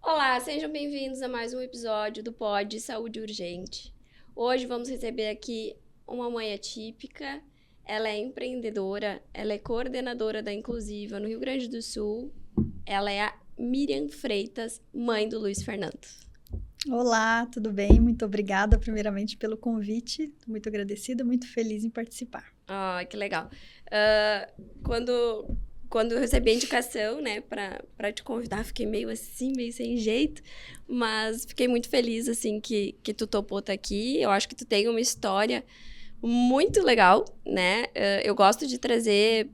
Olá, sejam bem-vindos a mais um episódio do Pod Saúde Urgente. Hoje vamos receber aqui uma mãe atípica. Ela é empreendedora, ela é coordenadora da Inclusiva no Rio Grande do Sul. Ela é a Miriam Freitas, mãe do Luiz Fernando. Olá, tudo bem? Muito obrigada, primeiramente, pelo convite. Muito agradecida, muito feliz em participar. Que legal. Quando eu recebi a indicação, né, para te convidar, fiquei meio assim, meio sem jeito, mas fiquei muito feliz, assim, que tu topou estar aqui. Eu acho que tu tem uma história muito legal, né? Eu gosto de trazer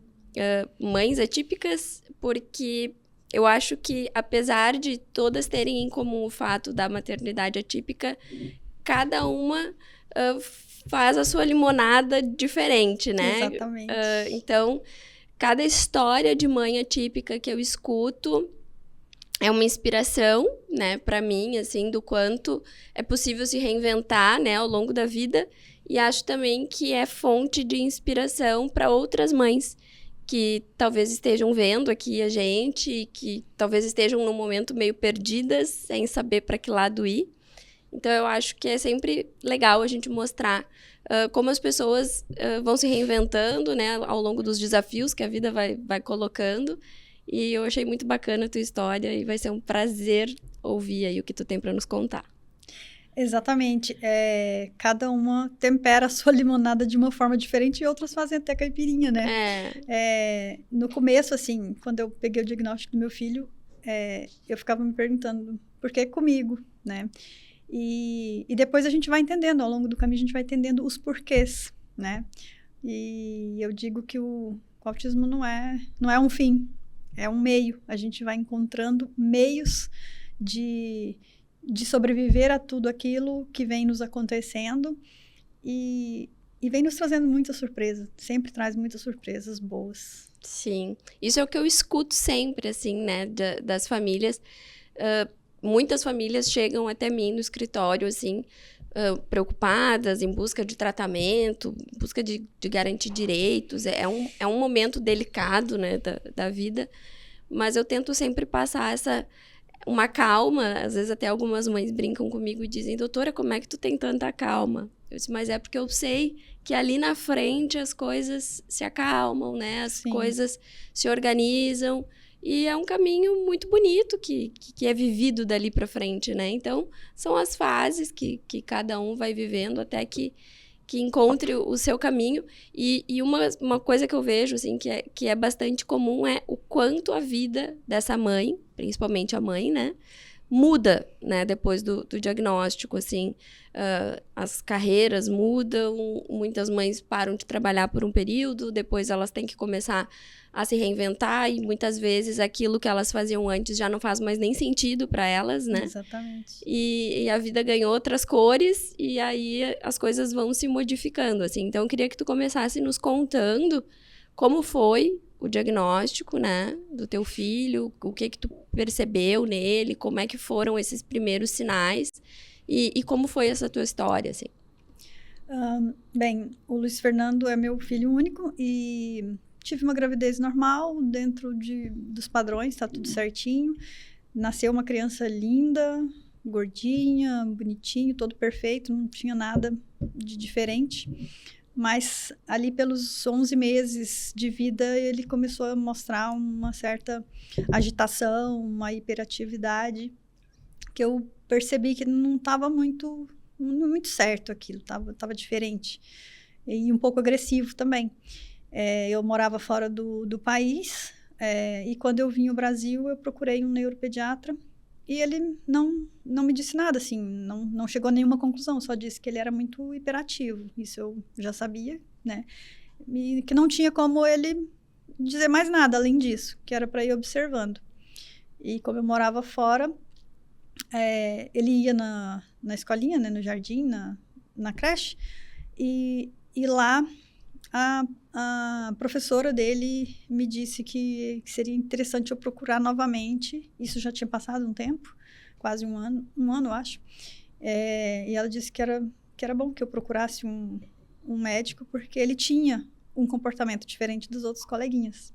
mães atípicas porque eu acho que, apesar de todas terem em comum o fato da maternidade atípica, cada uma faz a sua limonada diferente, né? Exatamente. Então, cada história de mãe atípica que eu escuto é uma inspiração, né, para mim, assim, do quanto é possível se reinventar, né, ao longo da vida. E acho também que é fonte de inspiração para outras mães que talvez estejam vendo aqui a gente, que talvez estejam num momento meio perdidas, sem saber para que lado ir. Então, eu acho que é sempre legal a gente mostrar como as pessoas vão se reinventando, né, ao longo dos desafios que a vida vai colocando. E eu achei muito bacana a tua história e vai ser um prazer ouvir aí o que tu tem para nos contar. Exatamente. Cada uma tempera a sua limonada de uma forma diferente e outras fazem até caipirinha, né? No começo, assim, quando eu peguei o diagnóstico do meu filho, eu ficava me perguntando por que comigo, né? E depois a gente vai entendendo, ao longo do caminho a gente vai entendendo os porquês, né? E eu digo que o autismo não é um fim, é um meio. A gente vai encontrando meios de sobreviver a tudo aquilo que vem nos acontecendo e vem nos trazendo muita surpresa. Sempre traz muitas surpresas boas. Sim, isso é o que eu escuto sempre, assim, né, das famílias. Muitas famílias chegam até mim no escritório, assim, preocupadas, em busca de tratamento, em busca de garantir direitos. É um momento delicado, né, da vida, mas eu tento sempre passar uma calma. Às vezes até algumas mães brincam comigo e dizem: doutora, como é que tu tem tanta calma? Eu disse: mas é porque eu sei que ali na frente as coisas se acalmam, né? As coisas se organizam. E é um caminho muito bonito que é vivido dali para frente, né? Então, são as fases que cada um vai vivendo até que encontre o seu caminho. E uma coisa que eu vejo, assim, que é bastante comum é o quanto a vida dessa mãe, principalmente a mãe, né, muda, né, depois do diagnóstico, assim. As carreiras mudam, muitas mães param de trabalhar por um período, depois elas têm que começar a se reinventar e muitas vezes aquilo que elas faziam antes já não faz mais nem sentido para elas, né? Exatamente. E a vida ganhou outras cores e aí as coisas vão se modificando, assim. Então, eu queria que tu começasse nos contando como foi o diagnóstico, né, do teu filho, o que tu percebeu nele, como é que foram esses primeiros sinais e como foi essa tua história, assim. Bem, o Luiz Fernando é meu filho único e tive uma gravidez normal, dentro dos padrões, tá tudo certinho. Nasceu uma criança linda, gordinha, bonitinho, todo perfeito, não tinha nada de diferente. Mas ali pelos 11 meses de vida, ele começou a mostrar uma certa agitação, uma hiperatividade, que eu percebi que não estava muito certo aquilo, estava diferente. E um pouco agressivo também. Eu morava fora do país, e quando eu vim ao Brasil, eu procurei um neuropediatra e ele não me disse nada, assim, não chegou a nenhuma conclusão, só disse que ele era muito hiperativo. Isso eu já sabia, né? E que não tinha como ele dizer mais nada além disso, que era para ir observando. E como eu morava fora, ele ia na escolinha, né, no jardim, na creche, e lá a professora dele me disse que seria interessante eu procurar novamente. Isso já tinha passado um tempo, quase um ano, eu acho. E ela disse que era bom que eu procurasse um médico, porque ele tinha um comportamento diferente dos outros coleguinhas.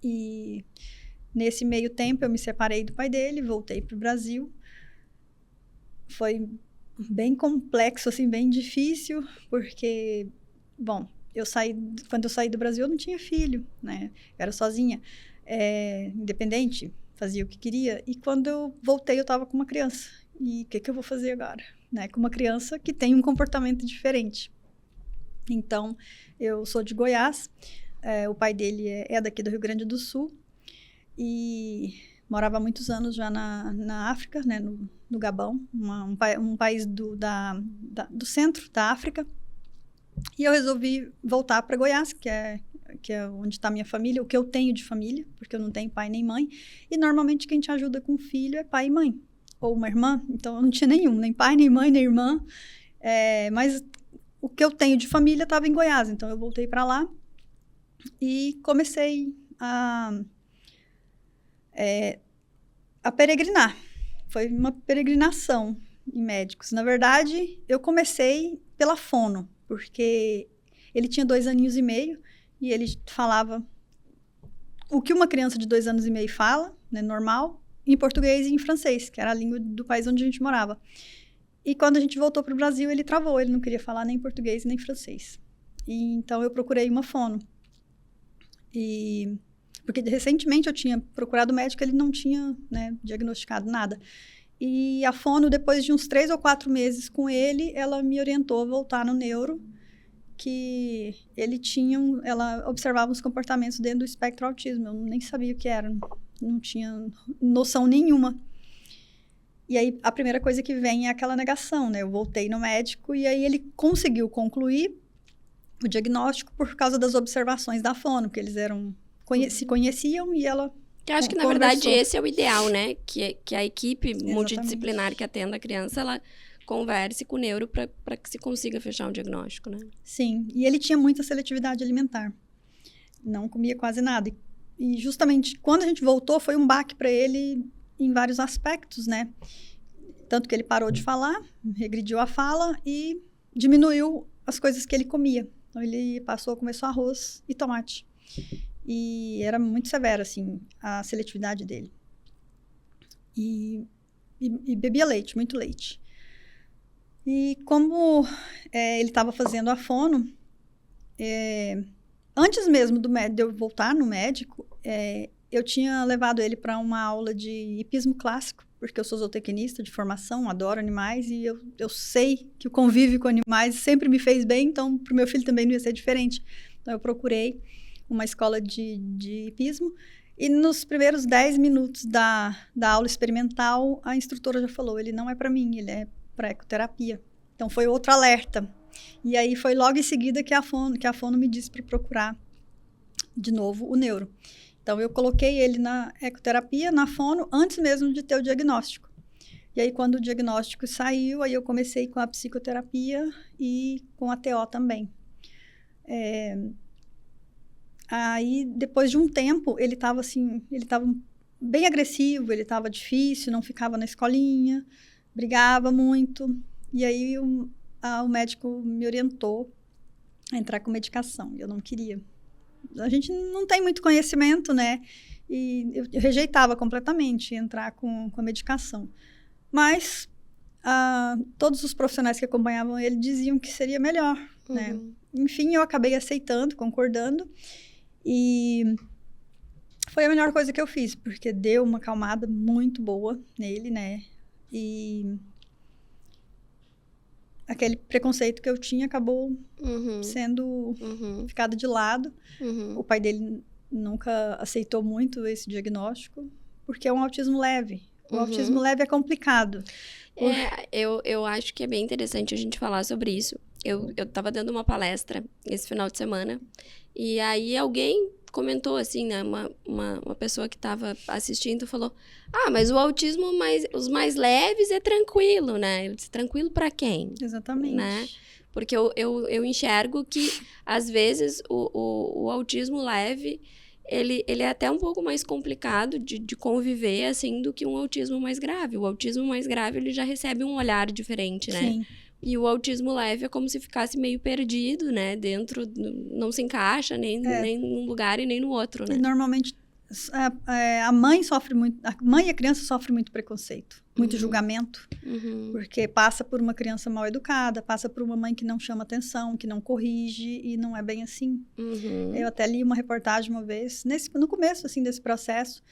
E nesse meio tempo eu me separei do pai dele, voltei para o Brasil. Foi bem complexo, assim, bem difícil, porque, bom, quando eu saí do Brasil eu não tinha filho, né? Eu era sozinha, independente, fazia o que queria. E quando eu voltei eu estava com uma criança. E o que eu vou fazer agora? Né? Com uma criança que tem um comportamento diferente. Então, eu sou de Goiás, o pai dele é daqui do Rio Grande do Sul e morava há muitos anos já na África, né, no Gabão, um país do centro da África. E eu resolvi voltar para Goiás, que é onde está minha família, o que eu tenho de família, porque eu não tenho pai nem mãe. E normalmente quem te ajuda com filho é pai e mãe, ou uma irmã. Então eu não tinha nenhum, nem pai, nem mãe, nem irmã. Mas o que eu tenho de família estava em Goiás, então eu voltei para lá e comecei a peregrinar. Foi uma peregrinação em médicos. Na verdade, eu comecei pela fono, porque ele tinha 2 aninhos e meio e ele falava o que uma criança de 2 anos e meio fala, né, normal, em português e em francês, que era a língua do país onde a gente morava. E quando a gente voltou para o Brasil, ele travou, ele não queria falar nem português nem francês. E então eu procurei uma fono. Porque recentemente eu tinha procurado médico, ele não tinha, né, diagnosticado nada. E a fono, depois de uns 3 ou 4 meses com ele, ela me orientou a voltar no neuro, que ela observava os comportamentos dentro do espectro autismo. Eu nem sabia o que era, não tinha noção nenhuma. E aí, a primeira coisa que vem é aquela negação, né? Eu voltei no médico e aí ele conseguiu concluir o diagnóstico por causa das observações da fono, porque eles se conheciam e ela Eu acho que, na verdade, esse é o ideal, né? Que a equipe multidisciplinar que atenda a criança, ela converse com o neuro para que se consiga fechar um diagnóstico, né? Sim, e ele tinha muita seletividade alimentar. Não comia quase nada. E justamente quando a gente voltou, foi um baque para ele em vários aspectos, né? Tanto que ele parou de falar, regrediu a fala e diminuiu as coisas que ele comia. Então, ele passou a comer só arroz e tomate. E era muito severa, assim, a seletividade dele. E bebia leite, muito leite. E como ele estava fazendo a fono, antes mesmo de eu voltar no médico, eu tinha levado ele para uma aula de hipismo clássico, porque eu sou zootecnista de formação, adoro animais, e eu sei que o convívio com animais sempre me fez bem, então para o meu filho também não ia ser diferente. Então eu procurei uma escola de hipismo, e nos primeiros 10 minutos da aula experimental, a instrutora já falou, ele não é para mim, ele é para ecoterapia. Então foi outro alerta. E aí foi logo em seguida que a fono me disse para procurar de novo o neuro. Então, eu coloquei ele na ecoterapia, na fono, antes mesmo de ter o diagnóstico. E aí, quando o diagnóstico saiu, aí eu comecei com a psicoterapia e com a TO também. Aí, depois de um tempo, ele estava bem agressivo, ele estava difícil, não ficava na escolinha, brigava muito. E aí, o médico me orientou a entrar com medicação. Eu não queria. A gente não tem muito conhecimento, né? E eu rejeitava completamente entrar com a medicação. Mas todos os profissionais que acompanhavam ele diziam que seria melhor, né? Enfim, eu acabei aceitando, concordando. E foi a melhor coisa que eu fiz, porque deu uma acalmada muito boa nele, né? E aquele preconceito que eu tinha acabou sendo ficado de lado. O pai dele nunca aceitou muito esse diagnóstico, porque é um autismo leve. O autismo leve é complicado. Eu acho que é bem interessante a gente falar sobre isso. Eu estava dando uma palestra esse final de semana, e aí alguém comentou assim, né? Uma pessoa que estava assistindo falou: mas o autismo os mais leves é tranquilo, né? Eu disse, tranquilo para quem? Exatamente. Né? Porque eu enxergo que, às vezes, o autismo leve, ele é até um pouco mais complicado de conviver, assim, do que um autismo mais grave. O autismo mais grave, ele já recebe um olhar diferente, né? Sim. E o autismo leve é como se ficasse meio perdido, né? Dentro, não se encaixa nem num lugar e nem no outro, né? E normalmente a mãe sofre muito, a mãe e a criança sofrem muito preconceito, muito julgamento, porque passa por uma criança mal educada, passa por uma mãe que não chama atenção, que não corrige, e não é bem assim. Eu até li uma reportagem uma vez, no começo assim, desse processo,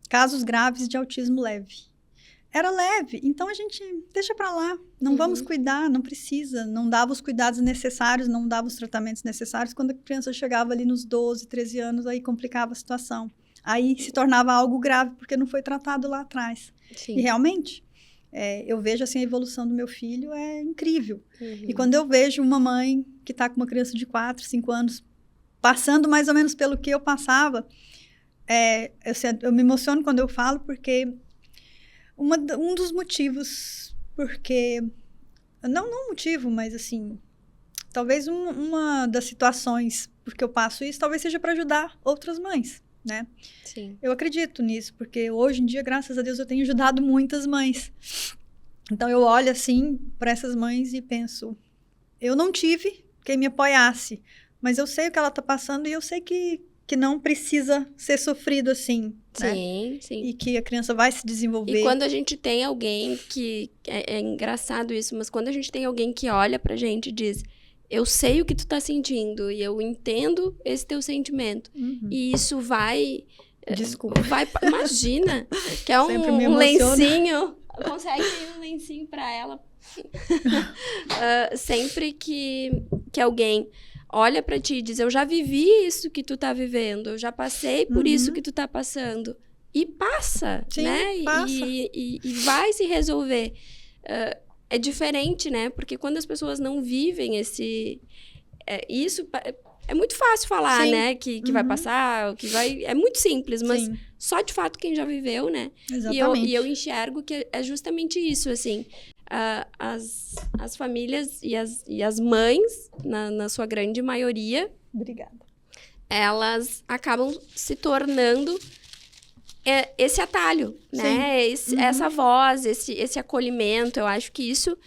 casos graves de autismo leve. Era leve, então a gente deixa pra lá, não vamos cuidar, não precisa, não dava os cuidados necessários, não dava os tratamentos necessários. Quando a criança chegava ali nos 12, 13 anos, aí complicava a situação. Aí se tornava algo grave, porque não foi tratado lá atrás. Sim. E realmente, eu vejo assim, a evolução do meu filho é incrível. E quando eu vejo uma mãe que está com uma criança de 4, 5 anos, passando mais ou menos pelo que eu passava, eu me emociono quando eu falo, porque um dos motivos, porque... Não motivo, mas assim... Talvez uma das situações porque eu passo isso, talvez seja para ajudar outras mães, né? Sim. Eu acredito nisso, porque hoje em dia, graças a Deus, eu tenho ajudado muitas mães. Então, eu olho assim para essas mães e penso... Eu não tive quem me apoiasse, mas eu sei o que ela está passando e eu sei que não precisa ser sofrido assim, né? Sim, sim. E que a criança vai se desenvolver. E quando a gente tem alguém que... É engraçado isso, mas quando a gente tem alguém que olha pra gente e diz... Eu sei o que tu tá sentindo e eu entendo esse teu sentimento. E isso vai... Desculpa. Imagina, que é um lencinho. Consegue ter um lencinho pra ela. Sempre que alguém olha pra ti e diz, eu já vivi isso que tu tá vivendo, eu já passei por isso que tu tá passando. E passa, Sim, né? passa. E vai se resolver. É diferente, né? Porque quando as pessoas não vivem isso... É muito fácil falar, Sim. né? Que vai passar, que vai... É muito simples, mas Sim. só de fato quem já viveu, né? Exatamente. E eu enxergo que é justamente isso, assim. As famílias e as mães, na sua grande maioria... Obrigada. Elas acabam se tornando esse atalho, né? Essa voz, esse acolhimento. Eu acho que isso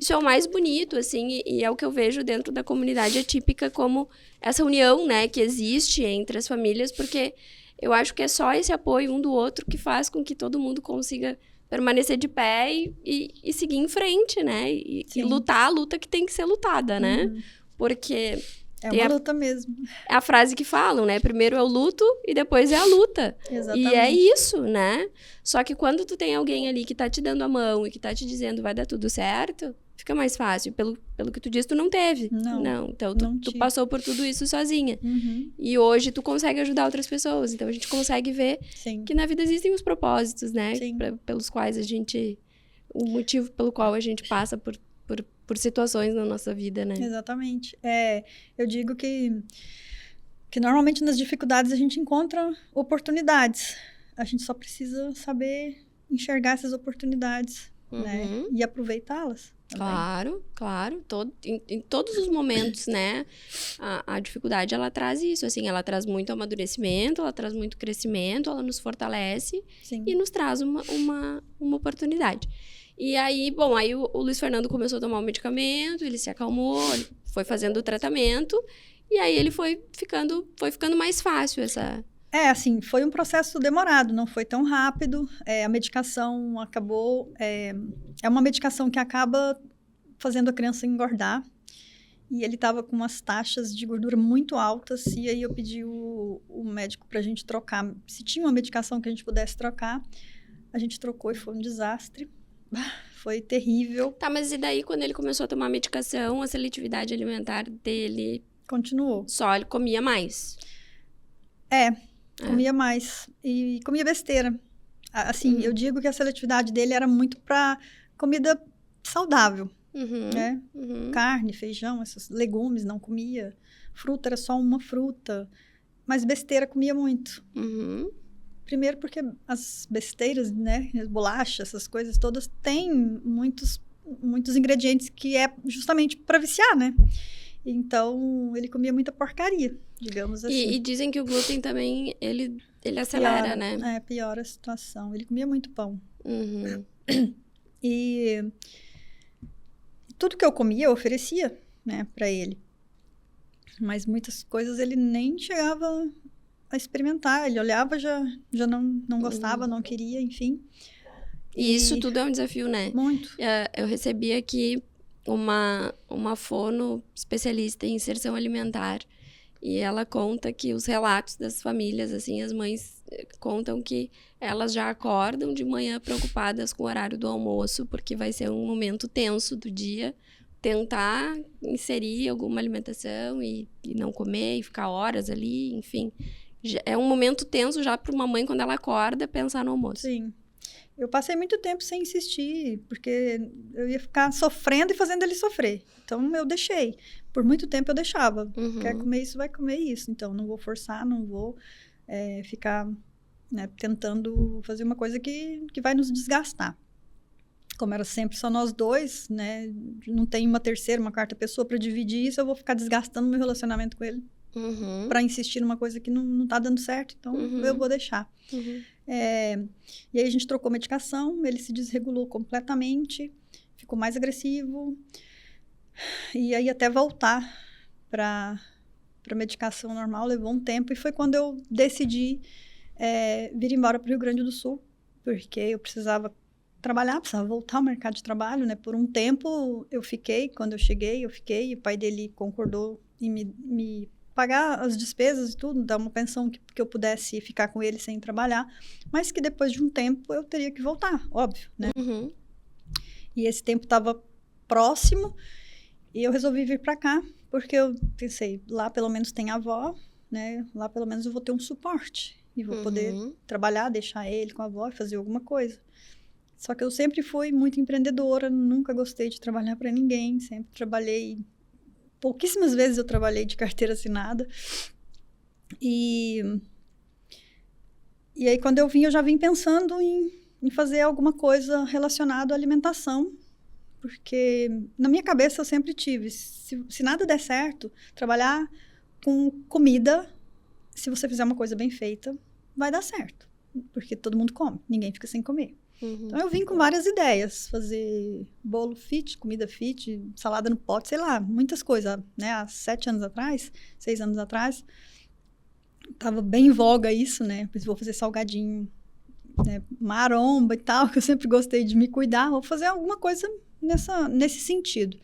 é o mais bonito, assim, e é o que eu vejo dentro da comunidade atípica como essa união, né, que existe entre as famílias, porque eu acho que é só esse apoio um do outro que faz com que todo mundo consiga permanecer de pé e seguir em frente, né? E lutar a luta que tem que ser lutada, né? Porque... É uma luta mesmo. É a frase que falam, né? Primeiro é o luto e depois é a luta. Exatamente. E é isso, né? Só que quando tu tem alguém ali que tá te dando a mão e que tá te dizendo vai dar tudo certo, fica mais fácil. Pelo que tu disse, tu não teve. Não. Então, tu passou por tudo isso sozinha. E hoje tu consegue ajudar outras pessoas. Então, a gente consegue ver que na vida existem os propósitos, né? Pelos quais a gente... O motivo pelo qual a gente passa por situações na nossa vida, né? Exatamente. Eu digo que normalmente nas dificuldades a gente encontra oportunidades. A gente só precisa saber enxergar essas oportunidades, né? E aproveitá-las. Também. Claro. Em todos os momentos, né? A dificuldade, ela traz isso, assim. Ela traz muito amadurecimento, ela traz muito crescimento, ela nos fortalece e nos traz uma oportunidade. E aí, bom, aí o Luiz Fernando começou a tomar o medicamento, ele se acalmou, ele foi fazendo o tratamento, e aí ele foi ficando mais fácil essa... assim, foi um processo demorado, não foi tão rápido, a medicação acabou... É uma medicação que acaba fazendo a criança engordar, e ele estava com umas taxas de gordura muito altas, e aí eu pedi o médico pra gente trocar, se tinha uma medicação que a gente pudesse trocar, a gente trocou e foi um desastre. Foi terrível. Tá, mas e daí quando ele começou a tomar medicação, a seletividade alimentar dele... Continuou. Só ele comia mais. Comia mais. E comia besteira. Assim, eu digo que a seletividade dele era muito pra comida saudável, né? Carne, feijão, esses legumes não comia. Fruta era só uma fruta. Mas besteira comia muito. Primeiro porque as besteiras, né, as bolachas, essas coisas todas, têm muitos ingredientes que é justamente para viciar, né? Então, ele comia muita porcaria, digamos assim. E dizem que o glúten também, ele acelera, piora, né? Piora a situação. Ele comia muito pão. Uhum. E tudo que eu comia, eu oferecia, né, para ele. Mas muitas coisas ele nem chegava a experimentar. Ele olhava, já não gostava, não queria, enfim. E isso tudo é um desafio, né? Muito. Eu recebi aqui uma fono especialista em inserção alimentar. E ela conta que os relatos das famílias, assim, as mães contam que elas já acordam de manhã preocupadas com o horário do almoço, porque vai ser um momento tenso do dia, tentar inserir alguma alimentação e não comer e ficar horas ali, enfim. É um momento tenso já para uma mãe quando ela acorda pensar no almoço. Sim. Eu passei muito tempo sem insistir, porque eu ia ficar sofrendo e fazendo ele sofrer. Então, eu deixei. Por muito tempo, eu deixava. Quer comer isso, vai comer isso. Então, não vou forçar, não vou ficar, né, tentando fazer uma coisa que vai nos desgastar. Como era sempre só nós dois, né? Não tem uma terceira, uma quarta pessoa para dividir isso, eu vou ficar desgastando meu relacionamento com ele. Para insistir numa coisa que não tá dando certo. Então, eu vou deixar. E aí a gente trocou medicação, ele se desregulou completamente, ficou mais agressivo, e aí até voltar para medicação normal levou um tempo, e foi quando eu decidi vir embora para o Rio Grande do Sul, porque eu precisava trabalhar, precisava voltar ao mercado de trabalho, né? Por um tempo quando eu cheguei, e o pai dele concordou em me pagar as despesas e tudo, dar uma pensão que eu pudesse ficar com ele sem trabalhar, mas que depois de um tempo eu teria que voltar, óbvio, né? E esse tempo estava próximo e eu resolvi vir para cá, porque eu pensei, lá pelo menos tem a avó, né? Lá pelo menos eu vou ter um suporte e vou poder trabalhar, deixar ele com a avó e fazer alguma coisa. Só que eu sempre fui muito empreendedora, nunca gostei de trabalhar para ninguém, sempre trabalhei. Pouquíssimas vezes eu trabalhei de carteira assinada. E aí, quando eu vim, eu já vim pensando em fazer alguma coisa relacionada à alimentação. Porque na minha cabeça eu sempre tive, se nada der certo, trabalhar com comida, se você fizer uma coisa bem feita, vai dar certo. Porque todo mundo come, ninguém fica sem comer. Então, eu vim com várias ideias. Fazer bolo fit, comida fit, salada no pote, sei lá, muitas coisas. Né? Há 6 anos atrás, estava bem em voga isso, né? Vou fazer salgadinho, né? Maromba e tal, que eu sempre gostei de me cuidar. Vou fazer alguma coisa nesse sentido.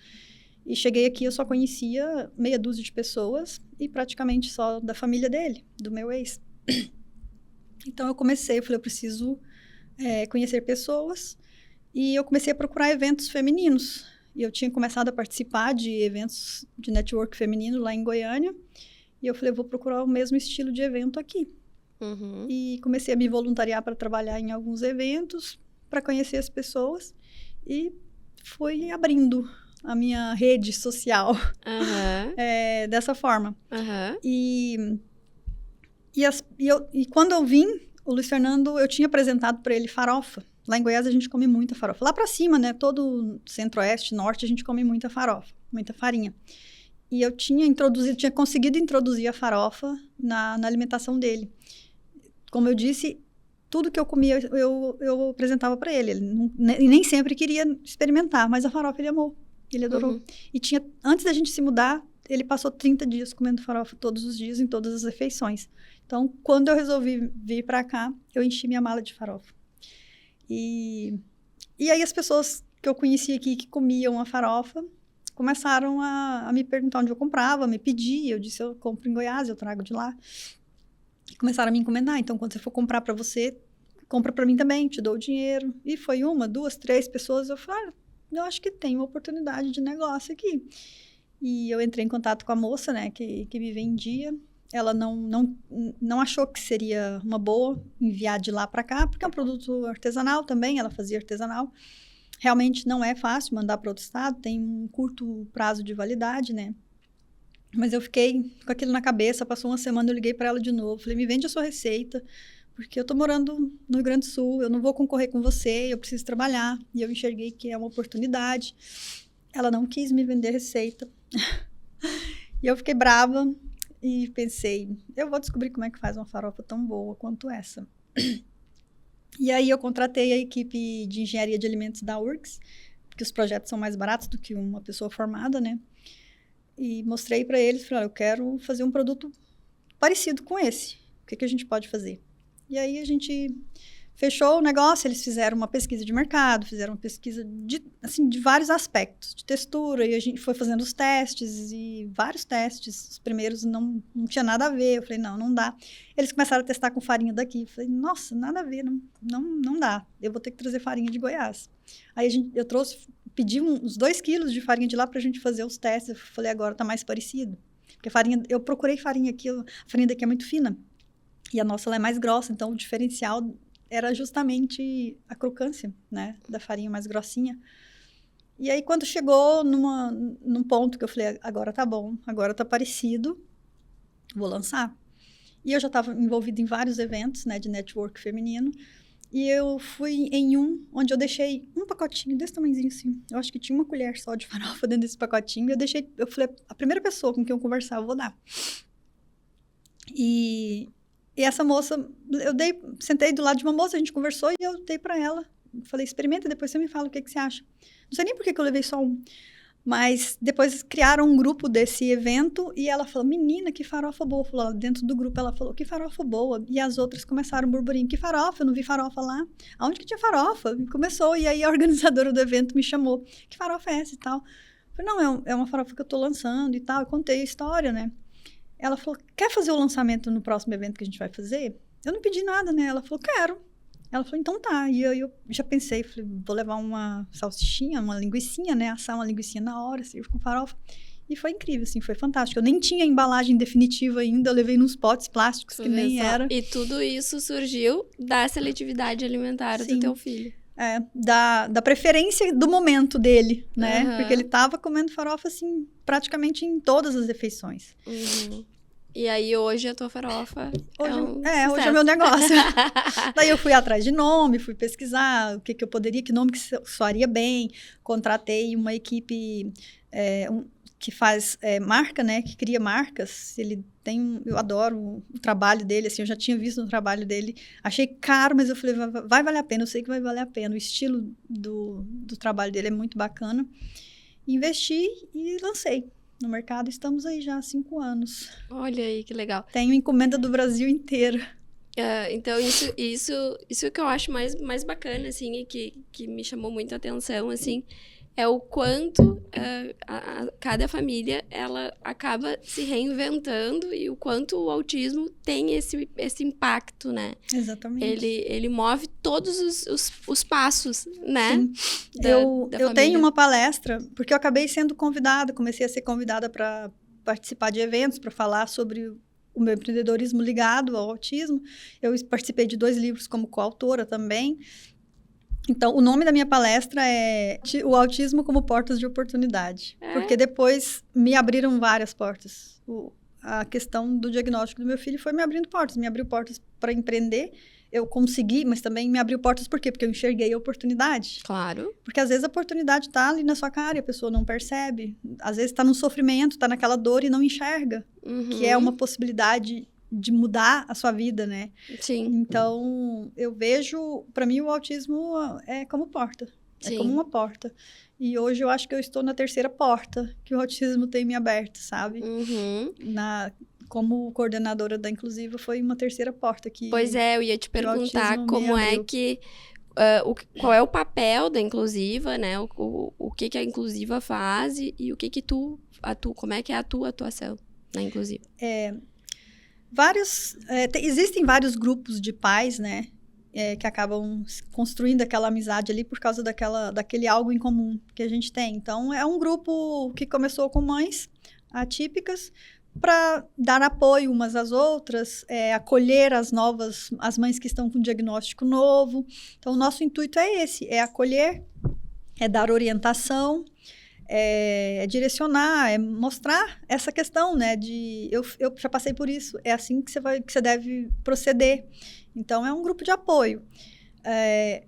E cheguei aqui, eu só conhecia meia dúzia de pessoas e praticamente só da família dele, do meu ex. Então, eu falei, eu preciso conhecer pessoas, e eu comecei a procurar eventos femininos. E eu tinha começado a participar de eventos de network feminino lá em Goiânia, e eu falei, vou procurar o mesmo estilo de evento aqui. E comecei a me voluntariar para trabalhar em alguns eventos, para conhecer as pessoas, e fui abrindo a minha rede social dessa forma. E quando eu vim, o Luiz Fernando, eu tinha apresentado para ele farofa. Lá em Goiás a gente come muita farofa. Lá para cima, né, todo centro-oeste, norte, a gente come muita farofa, muita farinha. E eu tinha conseguido introduzir a farofa na alimentação dele. Como eu disse, tudo que eu comia eu apresentava para ele. Ele nem sempre queria experimentar, mas a farofa ele amou, ele adorou. E antes da gente se mudar, ele passou 30 dias comendo farofa todos os dias, em todas as refeições. Então, quando eu resolvi vir para cá, eu enchi minha mala de farofa. E aí as pessoas que eu conhecia aqui que comiam a farofa começaram a me perguntar onde eu comprava, me pedir. Eu disse, eu compro em Goiás, eu trago de lá. E começaram a me encomendar. Então, quando você for comprar para você, compra para mim também, te dou o dinheiro. E foi 1, 2, 3 pessoas. Eu falei, eu acho que tem uma oportunidade de negócio aqui. E eu entrei em contato com a moça, né, que me vendia. Ela não achou que seria uma boa enviar de lá para cá, porque é um produto artesanal também, ela fazia artesanal. Realmente não é fácil mandar para outro estado, tem um curto prazo de validade, né? Mas eu fiquei com aquilo na cabeça, passou uma semana, eu liguei para ela de novo, falei, me vende a sua receita, porque eu tô morando no Rio Grande do Sul, eu não vou concorrer com você, eu preciso trabalhar. E eu enxerguei que é uma oportunidade. Ela não quis me vender receita. E eu fiquei brava e pensei, eu vou descobrir como é que faz uma farofa tão boa quanto essa. E aí eu contratei a equipe de engenharia de alimentos da URGS, porque os projetos são mais baratos do que uma pessoa formada, né? E mostrei para eles, falei, eu quero fazer um produto parecido com esse. O que a gente pode fazer? E aí a gente fechou o negócio, eles fizeram uma pesquisa de mercado, fizeram uma pesquisa de vários aspectos, de textura, e a gente foi fazendo os testes, e vários testes. Os primeiros não tinha nada a ver, eu falei, não dá. Eles começaram a testar com farinha daqui, eu falei, nossa, nada a ver, não dá, eu vou ter que trazer farinha de Goiás. Aí eu pedi uns 2 quilos de farinha de lá pra gente fazer os testes, eu falei, agora tá mais parecido. Porque eu procurei farinha aqui, a farinha daqui é muito fina, e a nossa ela é mais grossa, então o diferencial era justamente a crocância, né, da farinha mais grossinha. E aí, quando chegou num ponto que eu falei, agora tá bom, agora tá parecido, vou lançar. E eu já estava envolvida em vários eventos, né, de network feminino, e eu fui em onde eu deixei um pacotinho desse tamanhozinho assim. Eu acho que tinha uma colher só de farofa dentro desse pacotinho, eu falei, a primeira pessoa com quem eu conversar, eu vou dar. E essa moça, sentei do lado de uma moça, a gente conversou e eu dei para ela. Falei, experimenta, depois você me fala o que você acha. Não sei nem por que eu levei só um. Mas depois criaram um grupo desse evento e ela falou, menina, que farofa boa. Falou, dentro do grupo ela falou, que farofa boa. E as outras começaram um burburinho, que farofa? Eu não vi farofa lá. Aonde que tinha farofa? E começou, e aí a organizadora do evento me chamou. Que farofa é essa e tal? Eu falei, não, é uma farofa que eu tô lançando e tal. Eu contei a história, né? Ela falou, quer fazer o lançamento no próximo evento que a gente vai fazer? Eu não pedi nada, né? Ela falou, quero. Ela falou, então tá. E eu já pensei, falei, vou levar uma salsichinha, uma linguicinha, né? Assar uma linguicinha na hora, servir com farofa. E foi incrível, assim, foi fantástico. Eu nem tinha embalagem definitiva ainda, eu levei nos potes plásticos que nem era. E tudo isso surgiu da seletividade alimentar do teu filho. Da preferência do momento dele, né? Uhum. Porque ele tava comendo farofa, assim, praticamente em todas as refeições. Uhum. E aí, hoje, a tua farofa hoje é meu negócio. Daí eu fui atrás de nome, fui pesquisar o que eu poderia, que nome que soaria bem. Contratei uma equipe que faz marca, né? Que cria marcas. Eu adoro o trabalho dele, assim, eu já tinha visto o trabalho dele. Achei caro, mas eu falei, vai valer a pena, eu sei que vai valer a pena. O estilo do trabalho dele é muito bacana. Investi e lancei. No mercado, estamos aí já há 5 anos. Olha aí, que legal. Tenho encomenda do Brasil inteiro. Então, isso que eu acho mais bacana, assim, e que me chamou muito a atenção, assim, é o quanto cada família, ela acaba se reinventando e o quanto o autismo tem esse impacto, né? Exatamente. Ele move todos os passos, né? Sim. Eu tenho uma palestra, porque eu acabei sendo convidada, comecei a ser convidada para participar de eventos, para falar sobre o meu empreendedorismo ligado ao autismo. Eu participei de 2 livros como coautora também. Então, o nome da minha palestra é O Autismo como Portas de Oportunidade. Porque depois me abriram várias portas. A questão do diagnóstico do meu filho foi me abrindo portas. Me abriu portas para empreender. Eu consegui, mas também me abriu portas por quê? Porque eu enxerguei a oportunidade. Claro. Porque às vezes a oportunidade está ali na sua cara e a pessoa não percebe. Às vezes está no sofrimento, está naquela dor e não enxerga. Uhum. Que é uma possibilidade de mudar a sua vida, né? Sim. Então, eu vejo, para mim, o autismo é como porta. Sim. É como uma porta. E hoje eu acho que eu estou na 3ª porta que o autismo tem me aberto, sabe? Uhum. Como coordenadora da Inclusiva, foi uma 3ª porta que... Pois é, eu ia te perguntar como é que... qual é o papel da Inclusiva, né? O que a Inclusiva faz e o que tu atua, como é que é a tua atuação na Inclusiva? Existem vários grupos de pais, né, que acabam construindo aquela amizade ali por causa daquele algo em comum que a gente tem. Então, é um grupo que começou com mães atípicas para dar apoio umas às outras, acolher as mães que estão com diagnóstico novo. Então, o nosso intuito é esse, é acolher, é dar orientação, direcionar, mostrar essa questão, né, eu já passei por isso, é assim que você deve proceder. Então, é um grupo de apoio.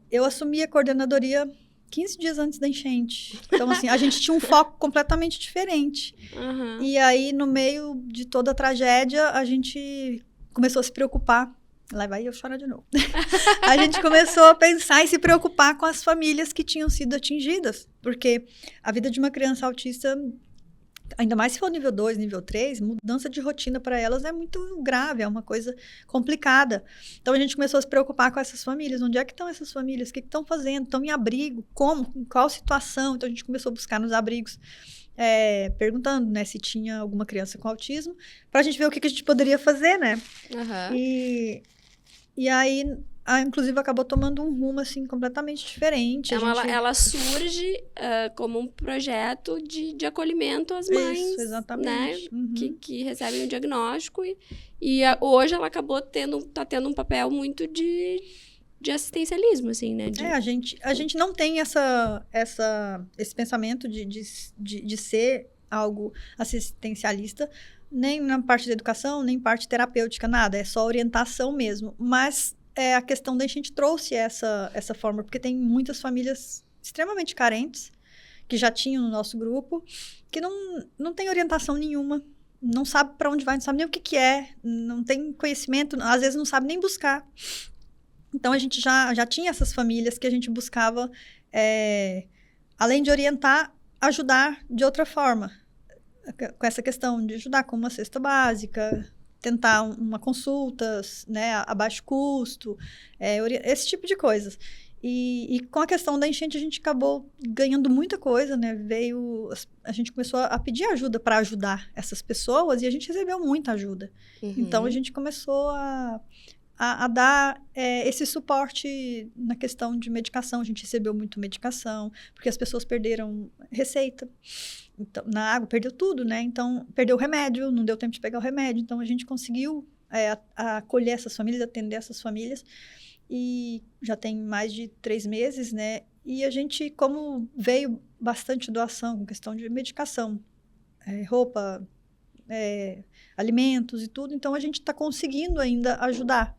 Eu assumi a coordenadoria 15 dias antes da enchente. Então, assim, a gente tinha um foco completamente diferente. Uhum. E aí, no meio de toda a tragédia, a gente começou a se preocupar. Lá vai eu chorar de novo. A gente começou a pensar e se preocupar com as famílias que tinham sido atingidas. Porque a vida de uma criança autista, ainda mais se for nível 2, nível 3, mudança de rotina para elas é muito grave, é uma coisa complicada. Então, a gente começou a se preocupar com essas famílias. Onde é que estão essas famílias? O que estão fazendo? Estão em abrigo? Como? Em qual situação? Então, a gente começou a buscar nos abrigos, perguntando, né, se tinha alguma criança com autismo, para a gente ver o que a gente poderia fazer, né? Uhum. E aí, inclusive, acabou tomando um rumo, assim, completamente diferente. Então, ela surge como um projeto de acolhimento às mães, Isso, exatamente. Né? Que recebem o diagnóstico. Hoje ela acabou tendo um papel muito de assistencialismo, assim, né? A gente não tem esse pensamento de ser algo assistencialista, nem na parte da educação, nem parte terapêutica, nada. É só orientação mesmo. Mas a questão da enchente trouxe essa forma, porque tem muitas famílias extremamente carentes, que já tinham no nosso grupo, que não tem orientação nenhuma, não sabe para onde vai, não sabe nem o que é, não tem conhecimento, às vezes não sabe nem buscar. Então, a gente já tinha essas famílias que a gente buscava, além de orientar, ajudar de outra forma, com essa questão de ajudar com uma cesta básica, tentar uma consulta, né, a baixo custo, esse tipo de coisas. E com a questão da enchente, a gente acabou ganhando muita coisa, né? A gente começou a pedir ajuda para ajudar essas pessoas e a gente recebeu muita ajuda. Uhum. Então, a gente começou a dar esse suporte na questão de medicação. A gente recebeu muito medicação, porque as pessoas perderam receita. Então, na água, perdeu tudo, né? Então, perdeu o remédio, não deu tempo de pegar o remédio. Então, a gente conseguiu acolher essas famílias, atender essas famílias. E já tem mais de 3 meses, né? E a gente, como veio bastante doação com questão de medicação, roupa, alimentos e tudo, então a gente está conseguindo ainda ajudar.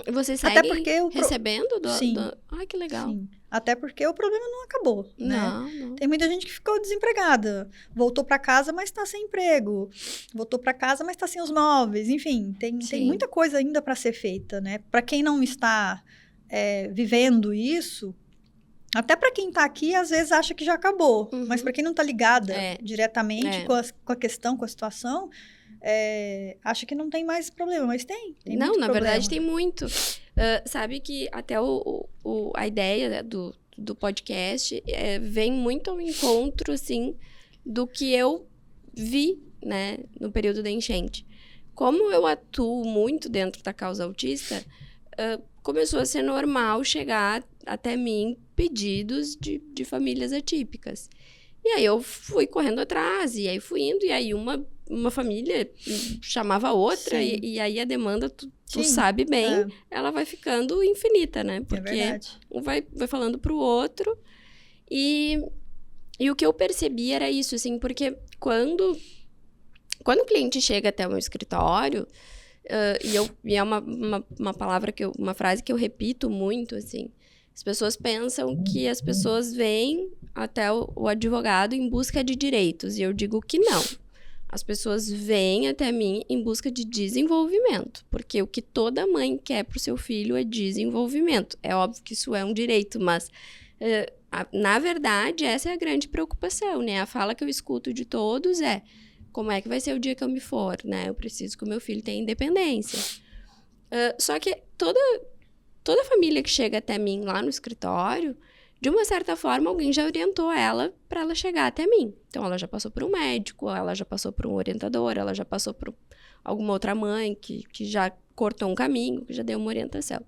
E vocês seguem até porque recebendo? Sim. Ai, que legal. Sim. Até porque o problema não acabou, né? Não. Tem muita gente que ficou desempregada, voltou para casa, mas está sem emprego, voltou para casa, mas está sem os móveis, enfim, tem muita coisa ainda para ser feita, né? Para quem não está vivendo isso, até para quem está aqui, às vezes acha que já acabou, mas para quem não está ligada diretamente com a questão, com a situação, acha que não tem mais problema, mas tem não, muito na problema. Verdade tem muito. Sabe que até a ideia do podcast vem muito ao encontro, assim, do que eu vi, né, no período da enchente. Como eu atuo muito dentro da causa autista, começou a ser normal chegar até mim pedidos de famílias atípicas. E aí eu fui correndo atrás, e aí fui indo, e aí uma família chamava outra, e aí a demanda, tu sabe bem, ela vai ficando infinita, né? Porque um vai falando pro outro, e o que eu percebi era isso, assim, porque quando o cliente chega até o meu escritório, e é uma palavra, uma frase que eu repito muito, assim, as pessoas pensam que as pessoas vêm até o advogado em busca de direitos. E eu digo que não. As pessoas vêm até mim em busca de desenvolvimento. Porque o que toda mãe quer para o seu filho é desenvolvimento. É óbvio que isso é um direito, mas, na verdade, essa é a grande preocupação, né? A fala que eu escuto de todos é: como é que vai ser o dia que eu me for, né? Eu preciso que o meu filho tenha independência. Só que toda família que chega até mim lá no escritório, de uma certa forma, alguém já orientou ela para ela chegar até mim. Então, ela já passou por um médico, ela já passou por um orientador, ela já passou por alguma outra mãe que já cortou um caminho, que já deu uma orientação.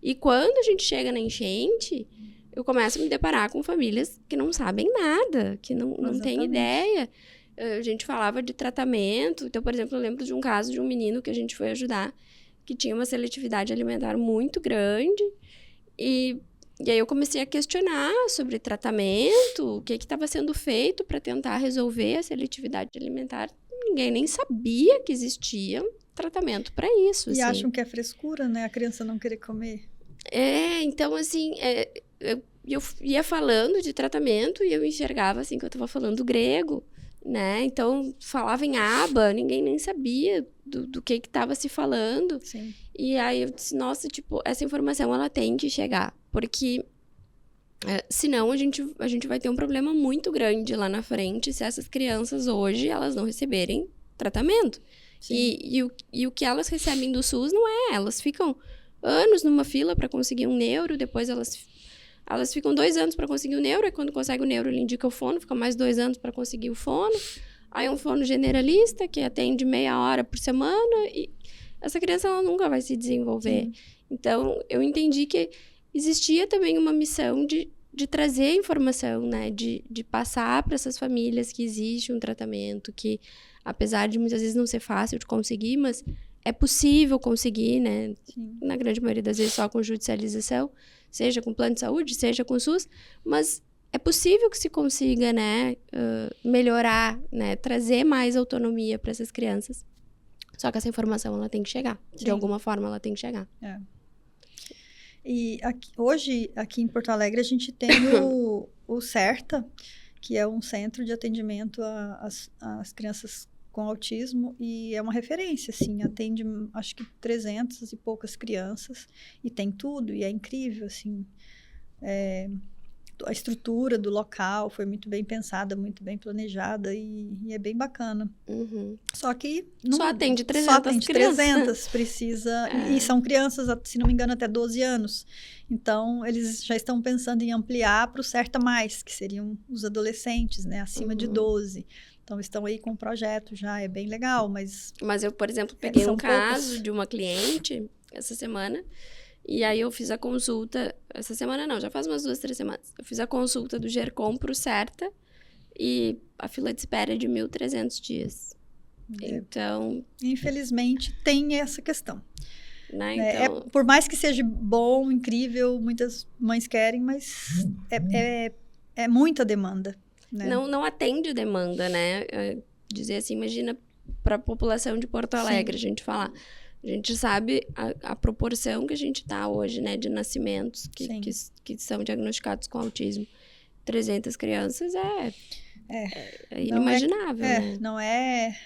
E quando a gente chega na enchente, eu começo a me deparar com famílias que não sabem nada, que não têm ideia. A gente falava de tratamento. Então, por exemplo, eu lembro de um caso de um menino que a gente foi ajudar, que tinha uma seletividade alimentar muito grande, e aí eu comecei a questionar sobre tratamento, o que estava sendo feito para tentar resolver a seletividade alimentar. Ninguém nem sabia que existia um tratamento para isso. E assim. acham que é frescura, né? A criança não querer comer. Então, assim, eu ia falando de tratamento e eu enxergava, assim, que eu tava falando grego, né? Então, falava em aba, ninguém nem sabia do que tava se falando. Sim. E aí eu disse, nossa, tipo, essa informação, ela tem que chegar. Porque, senão, a gente vai ter um problema muito grande lá na frente se essas crianças hoje, elas não receberem tratamento. E o que elas recebem do SUS não é, elas ficam anos numa fila para conseguir um neuro, depois elas ficam 2 anos para conseguir o neuro, e quando consegue o neuro, ele indica o fono, fica mais 2 anos para conseguir o fono. Aí um fono generalista, que atende meia hora por semana, e essa criança ela nunca vai se desenvolver. Sim. Então, eu entendi que existia também uma missão de trazer informação, né? De passar para essas famílias que existe um tratamento, que apesar de muitas vezes não ser fácil de conseguir, mas é possível conseguir, né? Sim. Na grande maioria das vezes só com judicialização, seja com plano de saúde, seja com SUS, mas é possível que se consiga, né, melhorar, né, trazer mais autonomia para essas crianças. Só que essa informação, ela tem que chegar. Sim. De alguma forma, ela tem que chegar. E hoje, aqui em Porto Alegre, a gente tem o CERTA, que é um centro de atendimento às crianças com autismo, e é uma referência, assim, atende, acho que 300 e poucas crianças, e tem tudo, e é incrível, assim, a estrutura do local foi muito bem pensada, muito bem planejada, e é bem bacana. Uhum. Só que... Só atende 300 crianças. 300, precisa... E são crianças, se não me engano, até 12 anos. Então, eles já estão pensando em ampliar para o CERTA+, que seriam os adolescentes, né, acima de 12. Então, estão aí com um projeto já, é bem legal, mas... Mas eu, por exemplo, peguei um caso de uma cliente essa semana, e aí eu fiz a consulta... Essa semana não, já faz umas 2, 3 semanas. Eu fiz a consulta do GERCOM pro CERTA, e a fila de espera é de 1.300 dias. Então... Infelizmente, tem essa questão. Né? Então... por mais que seja bom, incrível, muitas mães querem, mas é muita demanda. Né? Não atende demanda, né? Dizer assim, imagina para a população de Porto Alegre, Sim. a gente falar. A gente sabe a proporção que a gente está hoje, né? De nascimentos que são diagnosticados com autismo. 300 crianças é inimaginável, né?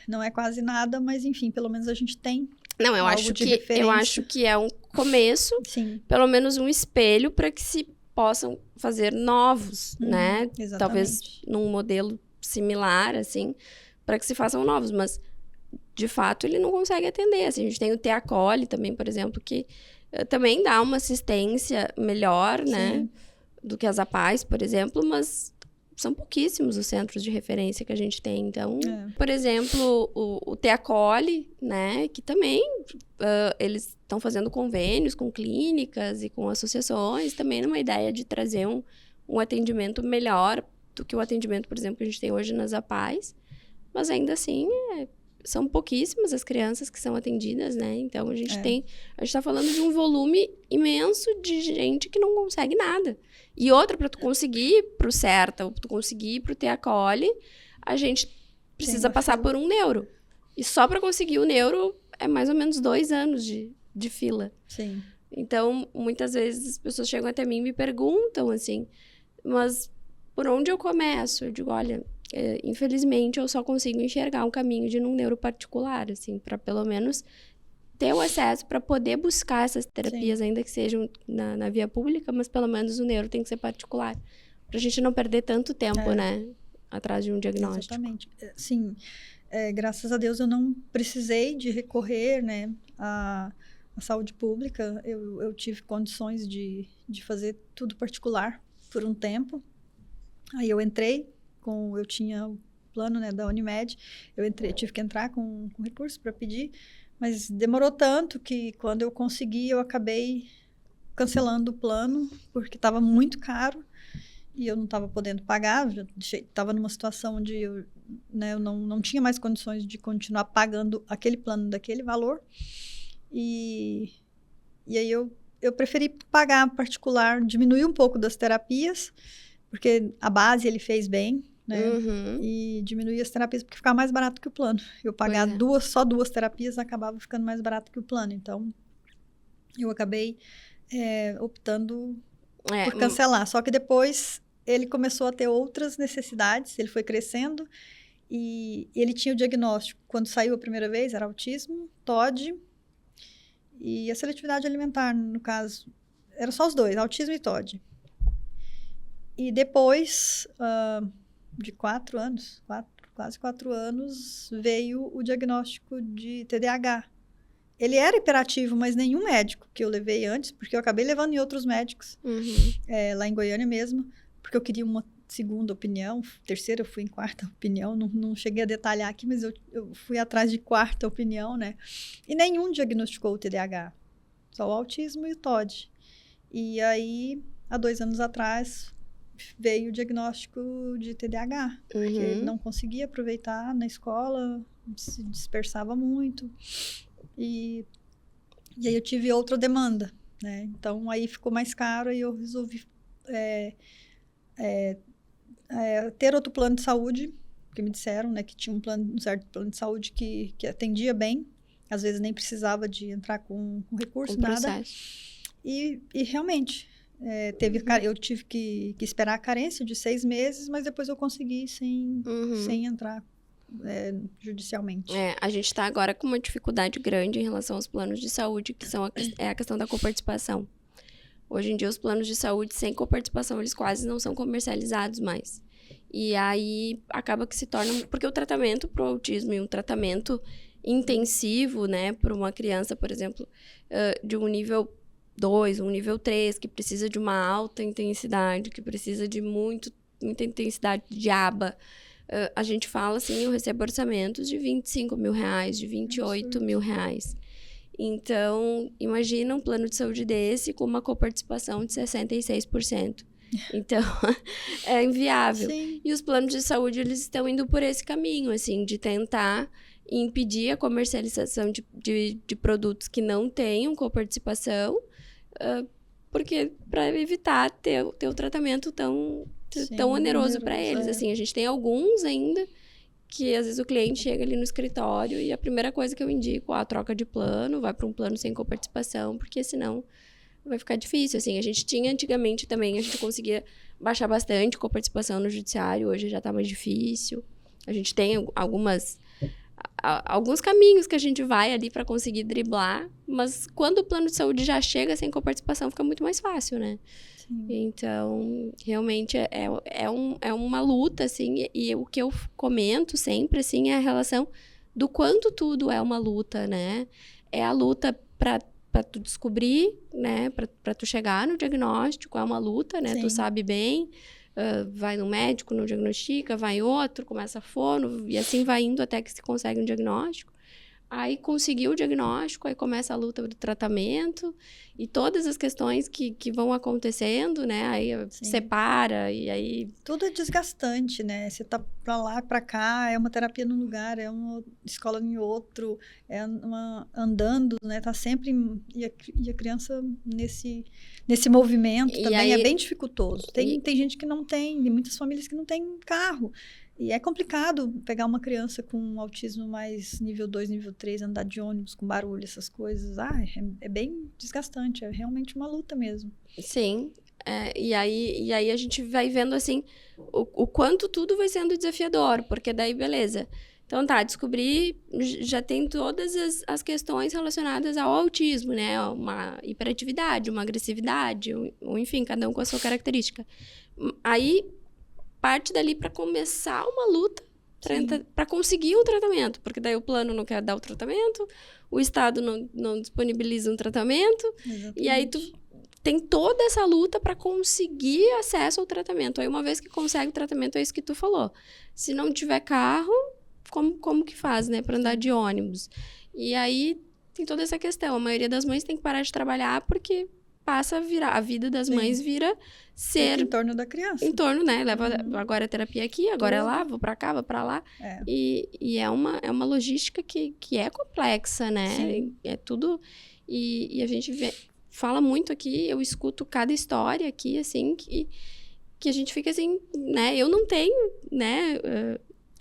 Não é quase nada, mas enfim, pelo menos a gente tem. Não, eu acho que é um começo, Sim. pelo menos um espelho para que se possam fazer novos, né? Exatamente. Talvez num modelo similar, assim, para que se façam novos, mas de fato ele não consegue atender. Assim, a gente tem o Teacoli também, por exemplo, que também dá uma assistência melhor, né? Do que as APAES, por exemplo, mas são pouquíssimos os centros de referência que a gente tem. Então, por exemplo, o Teacoli, né, que também eles estão fazendo convênios com clínicas e com associações, também numa ideia de trazer um atendimento melhor do que o atendimento, por exemplo, que a gente tem hoje nas APAES. Mas ainda assim, são pouquíssimas as crianças que são atendidas, né? Então, a gente está falando de um volume imenso de gente que não consegue nada. E outra, para tu conseguir ir pro CERTA, ou tu conseguir ir pro Teacoli, a gente precisa passar por um neuro. E só para conseguir o neuro é mais ou menos 2 anos de fila. Sim. Então, muitas vezes as pessoas chegam até mim e me perguntam, assim, mas por onde eu começo? Eu digo, olha, infelizmente eu só consigo enxergar um caminho de um neuro particular, assim, para pelo menos ter o acesso para poder buscar essas terapias, ainda que sejam na via pública, mas pelo menos o neuro tem que ser particular. Pra gente não perder tanto tempo, né? Atrás de um diagnóstico. Exatamente. Sim, graças a Deus eu não precisei de recorrer, né, à saúde pública. Eu tive condições de fazer tudo particular por um tempo. Aí eu entrei, eu tinha o plano, né, da Unimed, tive que entrar com recurso para pedir, mas demorou tanto que quando eu consegui, eu acabei cancelando o plano, porque estava muito caro e eu não estava podendo pagar, estava numa situação onde eu não tinha mais condições de continuar pagando aquele plano daquele valor, e aí eu preferi pagar particular, diminuir um pouco das terapias, porque a base ele fez bem, né? E diminuir as terapias porque ficava mais barato que o plano. Eu pagar só 2 terapias acabava ficando mais barato que o plano. Então, eu acabei optando por cancelar. Só que depois ele começou a ter outras necessidades, ele foi crescendo e ele tinha o diagnóstico. Quando saiu a primeira vez, era autismo, TOD e a seletividade alimentar, no caso. Eram só os dois, autismo e TOD. E depois de quase 4 anos, veio o diagnóstico de TDAH. Ele era hiperativo, mas nenhum médico que eu levei antes, porque eu acabei levando em outros médicos, lá em Goiânia mesmo, porque eu queria uma segunda opinião, terceira, eu fui em quarta opinião, não cheguei a detalhar aqui, mas eu fui atrás de quarta opinião, né? E nenhum diagnosticou o TDAH, só o autismo e o TOD. E aí, há 2 anos atrás, veio o diagnóstico de TDAH, porque ele não conseguia aproveitar na escola, se dispersava muito. E aí eu tive outra demanda, né? Então, aí ficou mais caro e eu resolvi ter outro plano de saúde, porque me disseram, né, que tinha um certo plano de saúde que atendia bem, às vezes nem precisava de entrar com recurso, nada. E realmente, eu tive que esperar a carência de 6 meses, mas depois eu consegui sem entrar judicialmente. A gente está agora com uma dificuldade grande em relação aos planos de saúde, que é a questão da coparticipação. Hoje em dia, os planos de saúde sem coparticipação, eles quase não são comercializados mais. E aí, acaba que se torna... Porque o tratamento para o autismo e um tratamento intensivo, né, para uma criança, por exemplo, de um nível 2, um nível 3, que precisa de uma alta intensidade, que precisa de muita intensidade de aba, a gente fala assim, eu recebo orçamentos de R$25 mil, de R$28 mil. Então, imagina um plano de saúde desse com uma coparticipação de 66%. Então, é inviável. Sim. E os planos de saúde, eles estão indo por esse caminho, assim, de tentar impedir a comercialização de produtos que não tenham coparticipação, porque para evitar ter o tratamento tão oneroso para eles. Assim, a gente tem alguns ainda que às vezes o cliente chega ali no escritório e a primeira coisa que eu indico, a troca de plano, vai para um plano sem coparticipação, porque senão vai ficar difícil. Assim, a gente tinha antigamente também, a gente conseguia baixar bastante coparticipação no judiciário, hoje já está mais difícil. A gente tem alguns caminhos que a gente vai ali para conseguir driblar, mas quando o plano de saúde já chega sem coparticipação, fica muito mais fácil, né? Sim. Então, realmente é uma luta, assim, e o que eu comento sempre, assim, é a relação do quanto tudo é uma luta, né? É a luta para tu descobrir, né? Para tu chegar no diagnóstico, é uma luta, né? Sim. Tu sabe bem, vai no médico, não diagnostica, vai em outro, começa fono, e assim vai indo até que se consegue um diagnóstico. Aí conseguiu o diagnóstico, aí começa a luta do tratamento e todas as questões que vão acontecendo, né? Aí separa e aí... Tudo é desgastante, né? Você tá pra lá, pra cá, é uma terapia num lugar, é uma escola em outro, andando, né? Tá sempre... E a criança nesse movimento também aí, é bem dificultoso. Tem gente que não tem, tem muitas famílias que não têm carro. E é complicado pegar uma criança com autismo mais nível 2, nível 3, andar de ônibus com barulho, essas coisas. É bem desgastante, é realmente uma luta mesmo. Sim, e aí a gente vai vendo, assim, o quanto tudo vai sendo desafiador, porque daí, beleza. Então tá, descobri, já tem todas as questões relacionadas ao autismo, né? Uma hiperatividade, uma agressividade, ou enfim, cada um com a sua característica. Aí... parte dali para começar uma luta para conseguir um tratamento, porque daí o plano não quer dar o tratamento, o Estado não disponibiliza um tratamento, exatamente. E aí tu tem toda essa luta para conseguir acesso ao tratamento. Aí uma vez que consegue o tratamento, é isso que tu falou. Se não tiver carro, como que faz, né, para andar de ônibus? E aí tem toda essa questão. A maioria das mães tem que parar de trabalhar porque passa a virar, a vida das mães vira ser... em torno da criança. Em torno, né? Leva agora a terapia aqui, agora é lá, vou pra cá, vou pra lá. E é uma logística que é complexa, né? Sim. É tudo... E a gente fala muito aqui, eu escuto cada história aqui, assim, que a gente fica assim, né? Eu não tenho, né?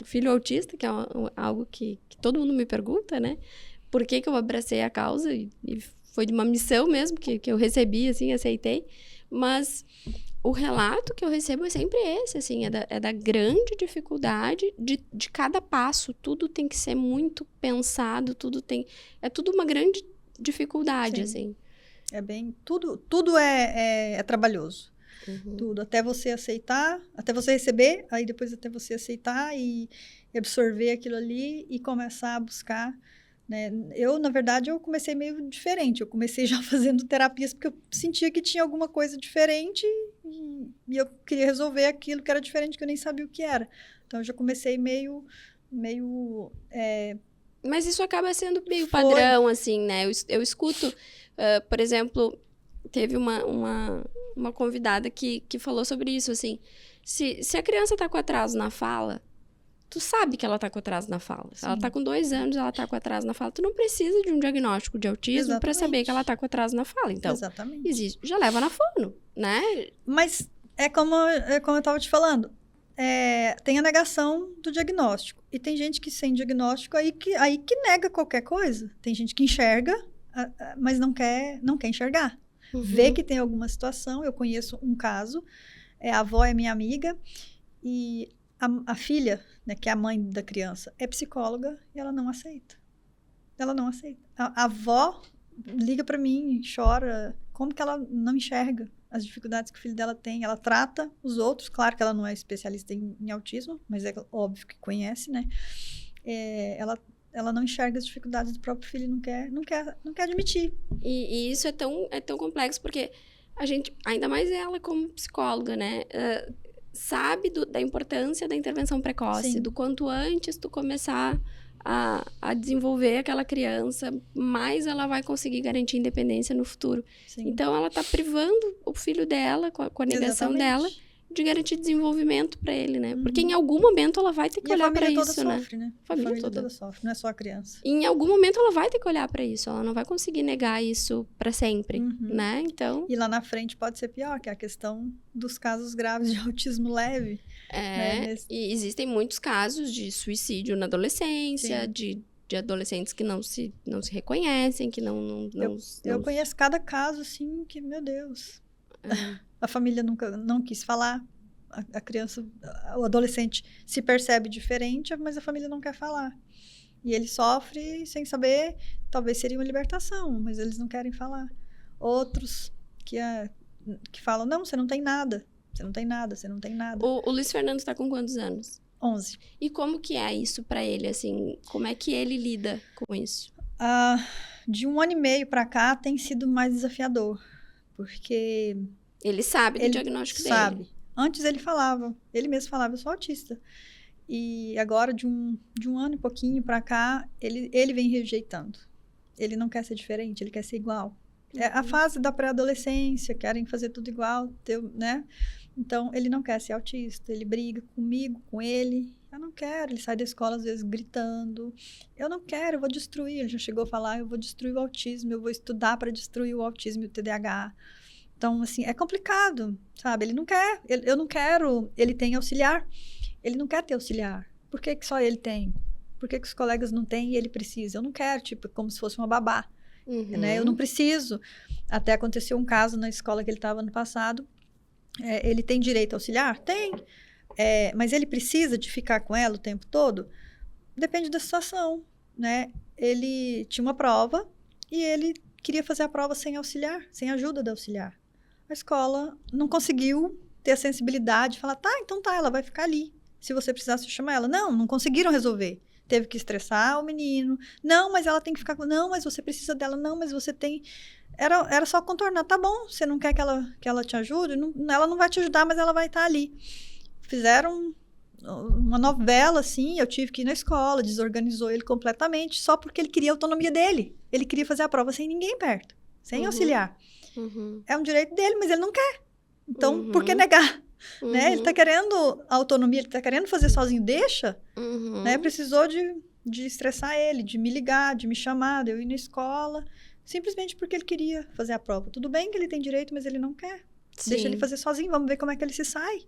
Filho autista, que é algo que todo mundo me pergunta, né? Por que eu abracei a causa e foi de uma missão mesmo que eu recebi, assim, aceitei. Mas o relato que eu recebo é sempre esse, assim, é da grande dificuldade de cada passo. Tudo tem que ser muito pensado, é tudo uma grande dificuldade, Sim. assim. É bem... Tudo é trabalhoso. Tudo. Até você aceitar, até você receber, aí depois até você aceitar e absorver aquilo ali e começar a buscar, né? Na verdade, eu comecei meio diferente. Eu comecei já fazendo terapias porque eu sentia que tinha alguma coisa diferente e eu queria resolver aquilo que era diferente, que eu nem sabia o que era. Então, eu já comecei meio Mas isso acaba sendo meio Foi. padrão, assim, né? Eu escuto, por exemplo, teve uma convidada que falou sobre isso, assim. Se a criança tá com atraso na fala, tu sabe que ela tá com atraso na fala. Se ela Sim. tá com 2 anos, ela tá com atraso na fala. Tu não precisa de um diagnóstico de autismo para saber que ela tá com atraso na fala. Então, Exatamente. já leva na fono, né? Mas é como eu estava te falando. Tem a negação do diagnóstico. E tem gente que sem diagnóstico aí que nega qualquer coisa. Tem gente que enxerga, mas não quer enxergar. Vê que tem alguma situação. Eu conheço um caso. A avó é minha amiga. E a filha, né, que é a mãe da criança, é psicóloga e ela não aceita. Ela não aceita. A avó liga para mim, chora. Como que ela não enxerga as dificuldades que o filho dela tem? Ela trata os outros. Claro que ela não é especialista em autismo, mas é óbvio que conhece, né? Ela não enxerga as dificuldades do próprio filho e não quer admitir. E isso é tão complexo, porque a gente, ainda mais ela como psicóloga, né? Sabe da importância da intervenção precoce, Sim. do quanto antes tu começar a desenvolver aquela criança, mais ela vai conseguir garantir independência no futuro. Sim. Então, ela tá privando o filho dela, com a negação dela, de garantir desenvolvimento para ele, né? Porque em algum momento ela vai ter que olhar para isso, né? Sofre, né? A família toda sofre, não é só a criança. E em algum momento ela vai ter que olhar para isso, ela não vai conseguir negar isso para sempre, né? Então... E lá na frente pode ser pior, que é a questão dos casos graves de autismo leve. Né? E existem muitos casos de suicídio na adolescência, de adolescentes que não se reconhecem, que não... Eu conheço cada caso, assim, que, meu Deus... A família não quis falar, a criança, o adolescente se percebe diferente, mas a família não quer falar. E ele sofre sem saber, talvez seria uma libertação, mas eles não querem falar. Outros que falam, não, você não tem nada, você não tem nada, você não tem nada. O Luiz Fernando está com quantos anos? 11. E como que é isso para ele, assim? Como é que ele lida com isso? De 1 ano e meio para cá tem sido mais desafiador, porque... Ele sabe do diagnóstico dele. Sabe. Antes ele mesmo falava, eu sou autista. E agora, de um ano e pouquinho pra cá, ele vem rejeitando. Ele não quer ser diferente, ele quer ser igual. É a fase da pré-adolescência, querem fazer tudo igual, né? Então, ele não quer ser autista, ele briga comigo, com ele. Eu não quero, ele sai da escola às vezes gritando. Eu não quero, eu vou destruir. Ele já chegou a falar, eu vou destruir o autismo, eu vou estudar para destruir o autismo e o TDAH. Então, assim, é complicado, sabe? Ele não quer, eu não quero, ele tem auxiliar. Ele não quer ter auxiliar. Por que só ele tem? Por que os colegas não têm e ele precisa? Eu não quero, tipo, como se fosse uma babá. Né? Eu não preciso. Até aconteceu um caso na escola que ele estava ano passado. Ele tem direito a auxiliar? Tem. Mas ele precisa de ficar com ela o tempo todo? Depende da situação, né? Ele tinha uma prova e ele queria fazer a prova sem auxiliar, sem ajuda da auxiliar. A escola não conseguiu ter a sensibilidade de falar, tá, então tá, ela vai ficar ali. Se você precisar, você chama ela. Não conseguiram resolver. Teve que estressar o menino. Não, mas ela tem que ficar com... Não, mas você precisa dela. Não, mas você tem... Era só contornar. Tá bom, você não quer que ela te ajude? Ela não vai te ajudar, mas ela vai estar ali. Fizeram uma novela, assim, eu tive que ir na escola, desorganizou ele completamente, só porque ele queria a autonomia dele. Ele queria fazer a prova sem ninguém perto, sem auxiliar. É um direito dele, mas ele não quer. Então, por que negar? Né? Ele tá querendo autonomia, ele tá querendo fazer sozinho, deixa. Né? Precisou de estressar ele, de me ligar, de me chamar, de eu ir na escola, simplesmente porque ele queria fazer a prova. Tudo bem que ele tem direito, mas ele não quer. Sim. Deixa ele fazer sozinho, vamos ver como é que ele se sai.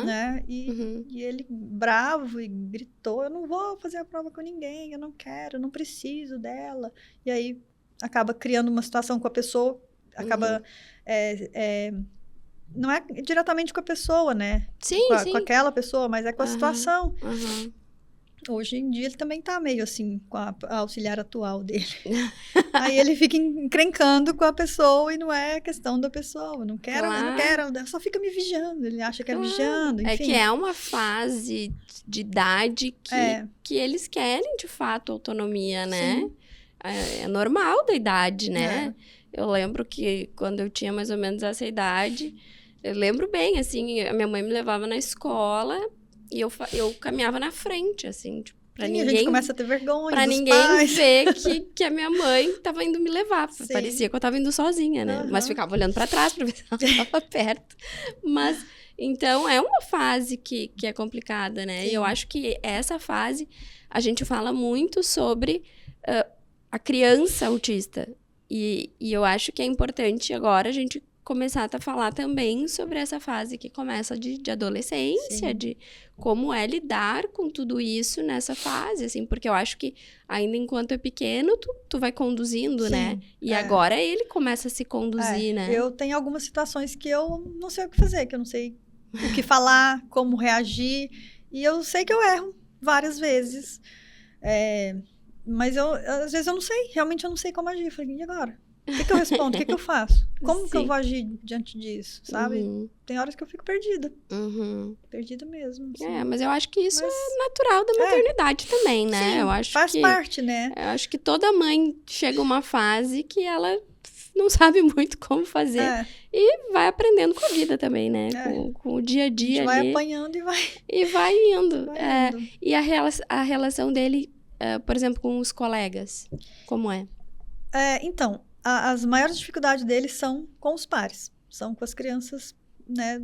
Né? E ele, bravo, e gritou, eu não vou fazer a prova com ninguém, eu não quero, eu não preciso dela. E aí, acaba criando uma situação com a pessoa, acaba não é diretamente com a pessoa, né? Sim, sim. Com aquela pessoa, mas é com a situação. Aham. Hoje em dia ele também tá meio assim, com a auxiliar atual dele. Aí ele fica encrencando com a pessoa e não é questão da pessoa. Eu não quero, ela só fica me vigiando. Ele acha que é vigiando, enfim. É que é uma fase de idade que eles querem, de fato, autonomia, né? Sim. É normal da idade, né? Eu lembro que quando eu tinha mais ou menos essa idade, eu lembro bem, assim, a minha mãe me levava na escola e eu caminhava na frente, assim, tipo, pra ninguém... a gente começa a ter vergonha pra dos ninguém pais. ver que a minha mãe tava indo me levar. Sim. Parecia que eu tava indo sozinha, né? Mas ficava olhando pra trás pra ver se ela tava perto. Mas, então, é uma fase que é complicada, né? Sim. E eu acho que essa fase, a gente fala muito sobre a criança autista. E eu acho que é importante agora a gente começar a falar também sobre essa fase que começa de adolescência, Sim. de como é lidar com tudo isso nessa fase, assim, porque eu acho que ainda enquanto é pequeno, tu vai conduzindo, Sim, né? E agora ele começa a se conduzir, né? Eu tenho algumas situações que eu não sei o que fazer, que eu não sei o que falar, como reagir, e eu sei que eu erro várias vezes, mas às vezes eu não sei, realmente eu não sei como agir. Eu falei, e agora? O que eu respondo? O que eu faço? Como Sim. que eu vou agir diante disso, sabe? Tem horas que eu fico perdida. Perdida mesmo. Assim. Mas eu acho que isso é natural da maternidade também, né? Sim, eu acho faz parte, né? Eu acho que toda mãe chega uma fase que ela não sabe muito como fazer. E vai aprendendo com a vida também, né? Com o dia a dia ali. A gente vai apanhando e vai... E vai indo. E a relação dele, por exemplo, com os colegas, como é? Então... As maiores dificuldades deles são com os pares, são com as crianças, né,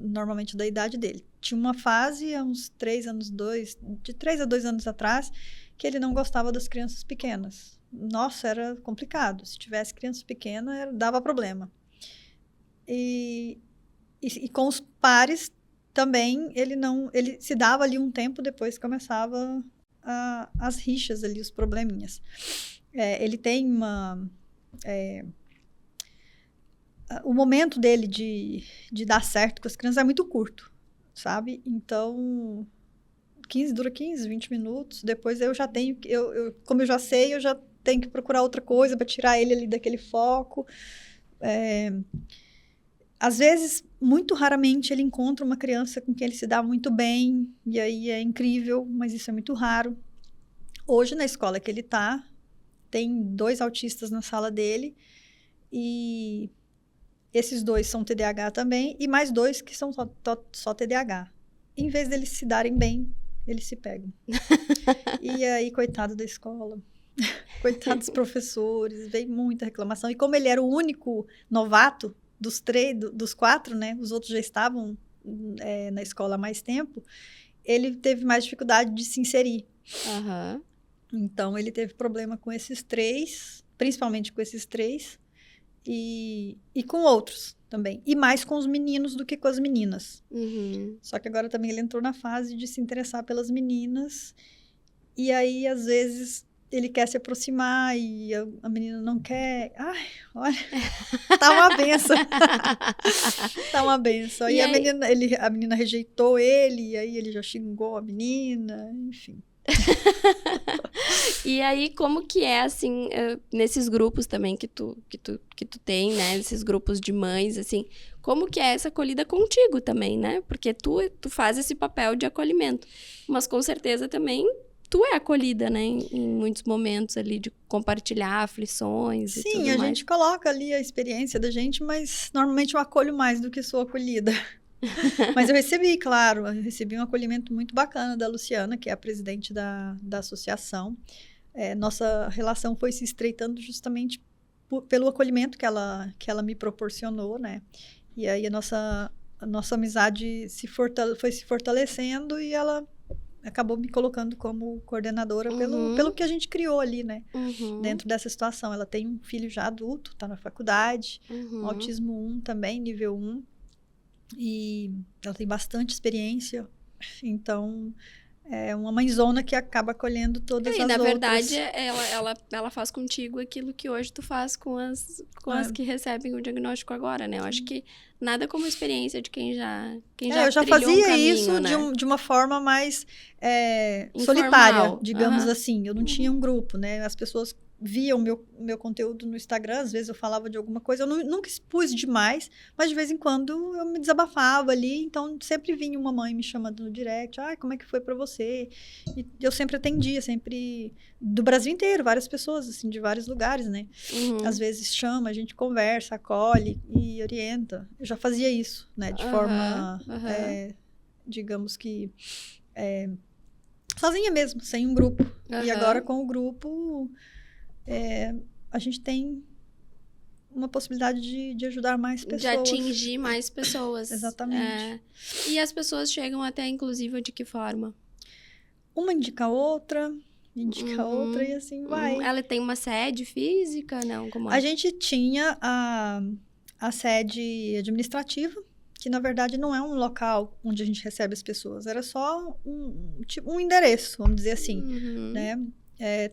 normalmente da idade dele. Tinha uma fase, há uns 3 a 2 anos atrás, que ele não gostava das crianças pequenas. Nossa, era complicado. Se tivesse criança pequena, dava problema. E com os pares também, ele se dava ali um tempo, depois começava as rixas ali, os probleminhas. Ele tem o momento dele de dar certo com as crianças é muito curto, sabe? Então, dura 15, 20 minutos. Depois eu já tenho... como eu já sei, eu já tenho que procurar outra coisa para tirar ele ali daquele foco. Às vezes, muito raramente, ele encontra uma criança com quem ele se dá muito bem. E aí é incrível, mas isso é muito raro. Hoje, na escola que ele está, tem 2 autistas na sala dele. E esses 2 são TDAH também, e mais 2 que são só TDAH. Em vez deles se darem bem, eles se pegam. E aí, coitado da escola, coitado dos professores, veio muita reclamação. E como ele era o único novato dos 4, né, os outros já estavam na escola há mais tempo, ele teve mais dificuldade de se inserir. Então, ele teve problema com esses 3, principalmente com esses 3, e com outros também. E mais com os meninos do que com as meninas. Só que agora também ele entrou na fase de se interessar pelas meninas. E aí, às vezes, ele quer se aproximar e a menina não quer. Ai, olha, tá uma benção. Tá uma benção. E a menina rejeitou ele, e aí ele já xingou a menina, enfim. E aí, como que é, assim, nesses grupos também que tu tem, né? Esses grupos de mães, assim, como que é essa acolhida contigo também, né? Porque tu faz esse papel de acolhimento, mas com certeza também tu é acolhida, né? Em muitos momentos ali de compartilhar aflições e tudo mais. Sim, a gente coloca ali a experiência da gente, mas normalmente eu acolho mais do que sou acolhida. Mas eu recebi um acolhimento muito bacana da Luciana, que é a presidente da associação. Nossa relação foi se estreitando justamente pelo acolhimento que ela me proporcionou, né? E aí a nossa amizade foi se fortalecendo e ela acabou me colocando como coordenadora pelo que a gente criou ali, né? Dentro dessa situação. Ela tem um filho já adulto, está na faculdade, autismo 1 também, nível 1. E ela tem bastante experiência, então uma mãezona que acaba acolhendo todas as outras. E, na verdade, ela faz contigo aquilo que hoje tu faz com as que recebem o diagnóstico agora, né? Eu acho que nada como a experiência de quem já eu já trilhou fazia caminho, isso, né? de uma forma mais Informal. solitária, digamos assim. Eu não tinha um grupo, né? As pessoas viam meu conteúdo no Instagram, às vezes eu falava de alguma coisa, eu nunca expus demais, mas de vez em quando eu me desabafava ali, então sempre vinha uma mãe me chamando no direct, como é que foi pra você? E eu sempre atendia, sempre do Brasil inteiro, várias pessoas, assim, de vários lugares, né? Às vezes chama, a gente conversa, acolhe e orienta. Eu já fazia isso, né? De forma, digamos que sozinha mesmo, sem um grupo. E agora com o grupo a gente tem uma possibilidade de ajudar mais pessoas. De atingir mais pessoas. Exatamente. E as pessoas chegam até, inclusive, de que forma? Uma indica a outra e assim vai. Ela tem uma sede física? Não, como é? A gente tinha a sede administrativa, que na verdade não é um local onde a gente recebe as pessoas, era só um endereço, vamos dizer assim, né?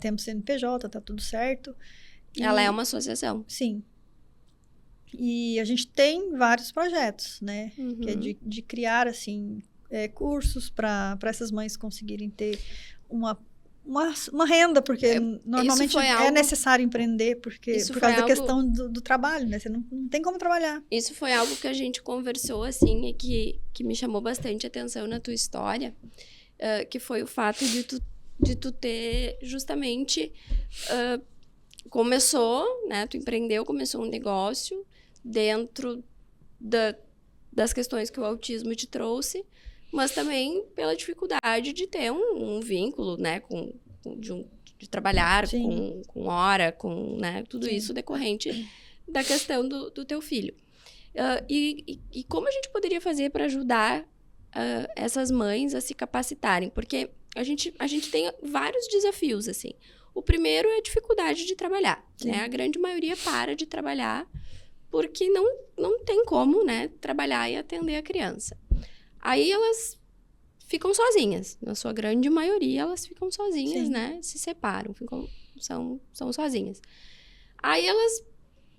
Temos CNPJ, tá tudo certo. Ela é uma associação? Sim. E a gente tem vários projetos, né? Que é de criar, assim, cursos para essas mães conseguirem ter uma renda, porque normalmente é necessário empreender, por causa da questão do trabalho, né? Você não tem como trabalhar. Isso foi algo que a gente conversou, assim, e que me chamou bastante atenção na tua história, que foi o fato de tu ter justamente começou, né? Tu empreendeu, começou um negócio dentro das questões que o autismo te trouxe, mas também pela dificuldade de ter um vínculo, né? De trabalhar com hora, com, né? Tudo isso decorrente da questão do teu filho. E como a gente poderia fazer para ajudar essas mães a se capacitarem? Porque a gente tem vários desafios, assim. O primeiro é a dificuldade de trabalhar, né? A grande maioria para de trabalhar porque não tem como, né, trabalhar e atender a criança. Aí elas ficam sozinhas. Na sua grande maioria, elas ficam sozinhas, né? Se separam, são sozinhas. Aí elas,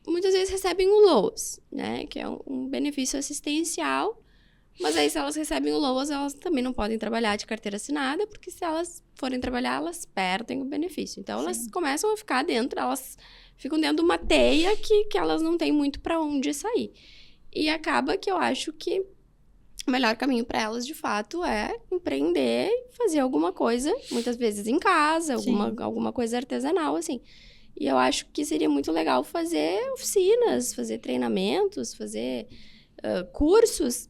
muitas vezes, recebem o LOAS, né? Que é um benefício assistencial. Mas aí, se elas recebem o LOAS, elas também não podem trabalhar de carteira assinada, porque se elas forem trabalhar, elas perdem o benefício. Então, elas começam a ficar elas ficam dentro de uma teia que elas não têm muito para onde sair. E acaba que eu acho que o melhor caminho para elas, de fato, é empreender e fazer alguma coisa, muitas vezes em casa, alguma coisa artesanal, assim. E eu acho que seria muito legal fazer oficinas, fazer treinamentos, fazer cursos,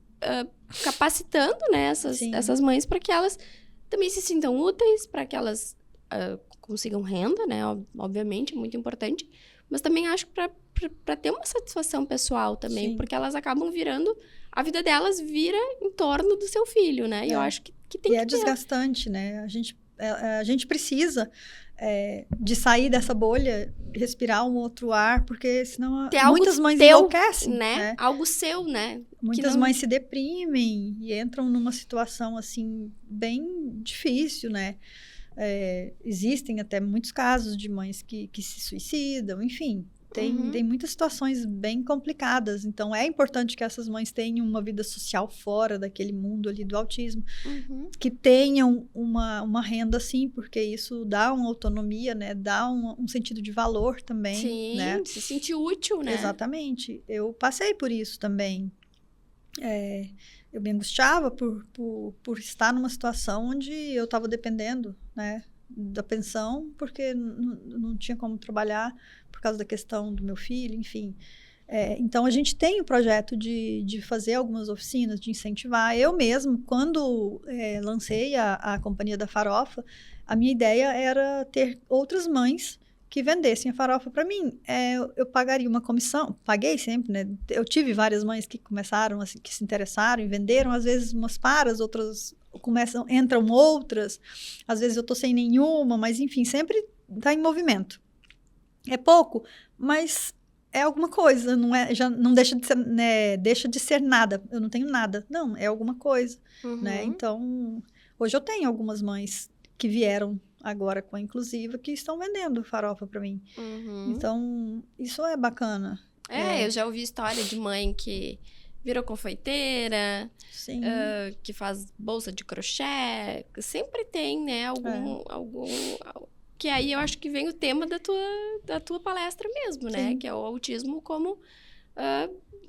capacitando, né, essas mães para que elas também se sintam úteis, para que elas consigam renda, né, obviamente, é muito importante, mas também acho para ter uma satisfação pessoal também, porque elas acabam a vida delas vira em torno do seu filho, né, e eu acho que tem que ter. Desgastante, né, a gente precisa de sair dessa bolha, respirar um outro ar, porque senão muitas mães enlouquecem, né? Algo seu, né? Muitas mães se deprimem e entram numa situação, assim, bem difícil, né? Existem até muitos casos de mães que se suicidam, enfim. Tem muitas situações bem complicadas. Então, é importante que essas mães tenham uma vida social fora daquele mundo ali do autismo. Que tenham uma renda, sim, porque isso dá uma autonomia, né? Dá um sentido de valor também. Sim, né? Se sentir útil, né? Exatamente. Eu passei por isso também. Eu me angustiava por estar numa situação onde eu estava dependendo, né? Da pensão, porque não tinha como trabalhar por causa da questão do meu filho, enfim. Então, a gente tem o projeto de fazer algumas oficinas, de incentivar. Eu mesmo, quando lancei a Companhia da Farofa, a minha ideia era ter outras mães que vendessem a farofa para mim. Eu pagaria uma comissão, paguei sempre, né? Eu tive várias mães que começaram, assim, que se interessaram e venderam, às vezes umas paras, outras entram outras, às vezes eu tô sem nenhuma, mas enfim, sempre tá em movimento. É pouco, mas é alguma coisa, não é, já não deixa de ser, né, deixa de ser nada. Eu não tenho nada. Não, é alguma coisa, né? Então, hoje eu tenho algumas mães que vieram agora com a inclusiva que estão vendendo farofa para mim. Então, isso é bacana. Eu já ouvi história de mãe que virou confeiteira, Sim. Que faz bolsa de crochê. Sempre tem, né, algum que aí eu acho que vem o tema da tua palestra mesmo, né? Sim. Que é o autismo como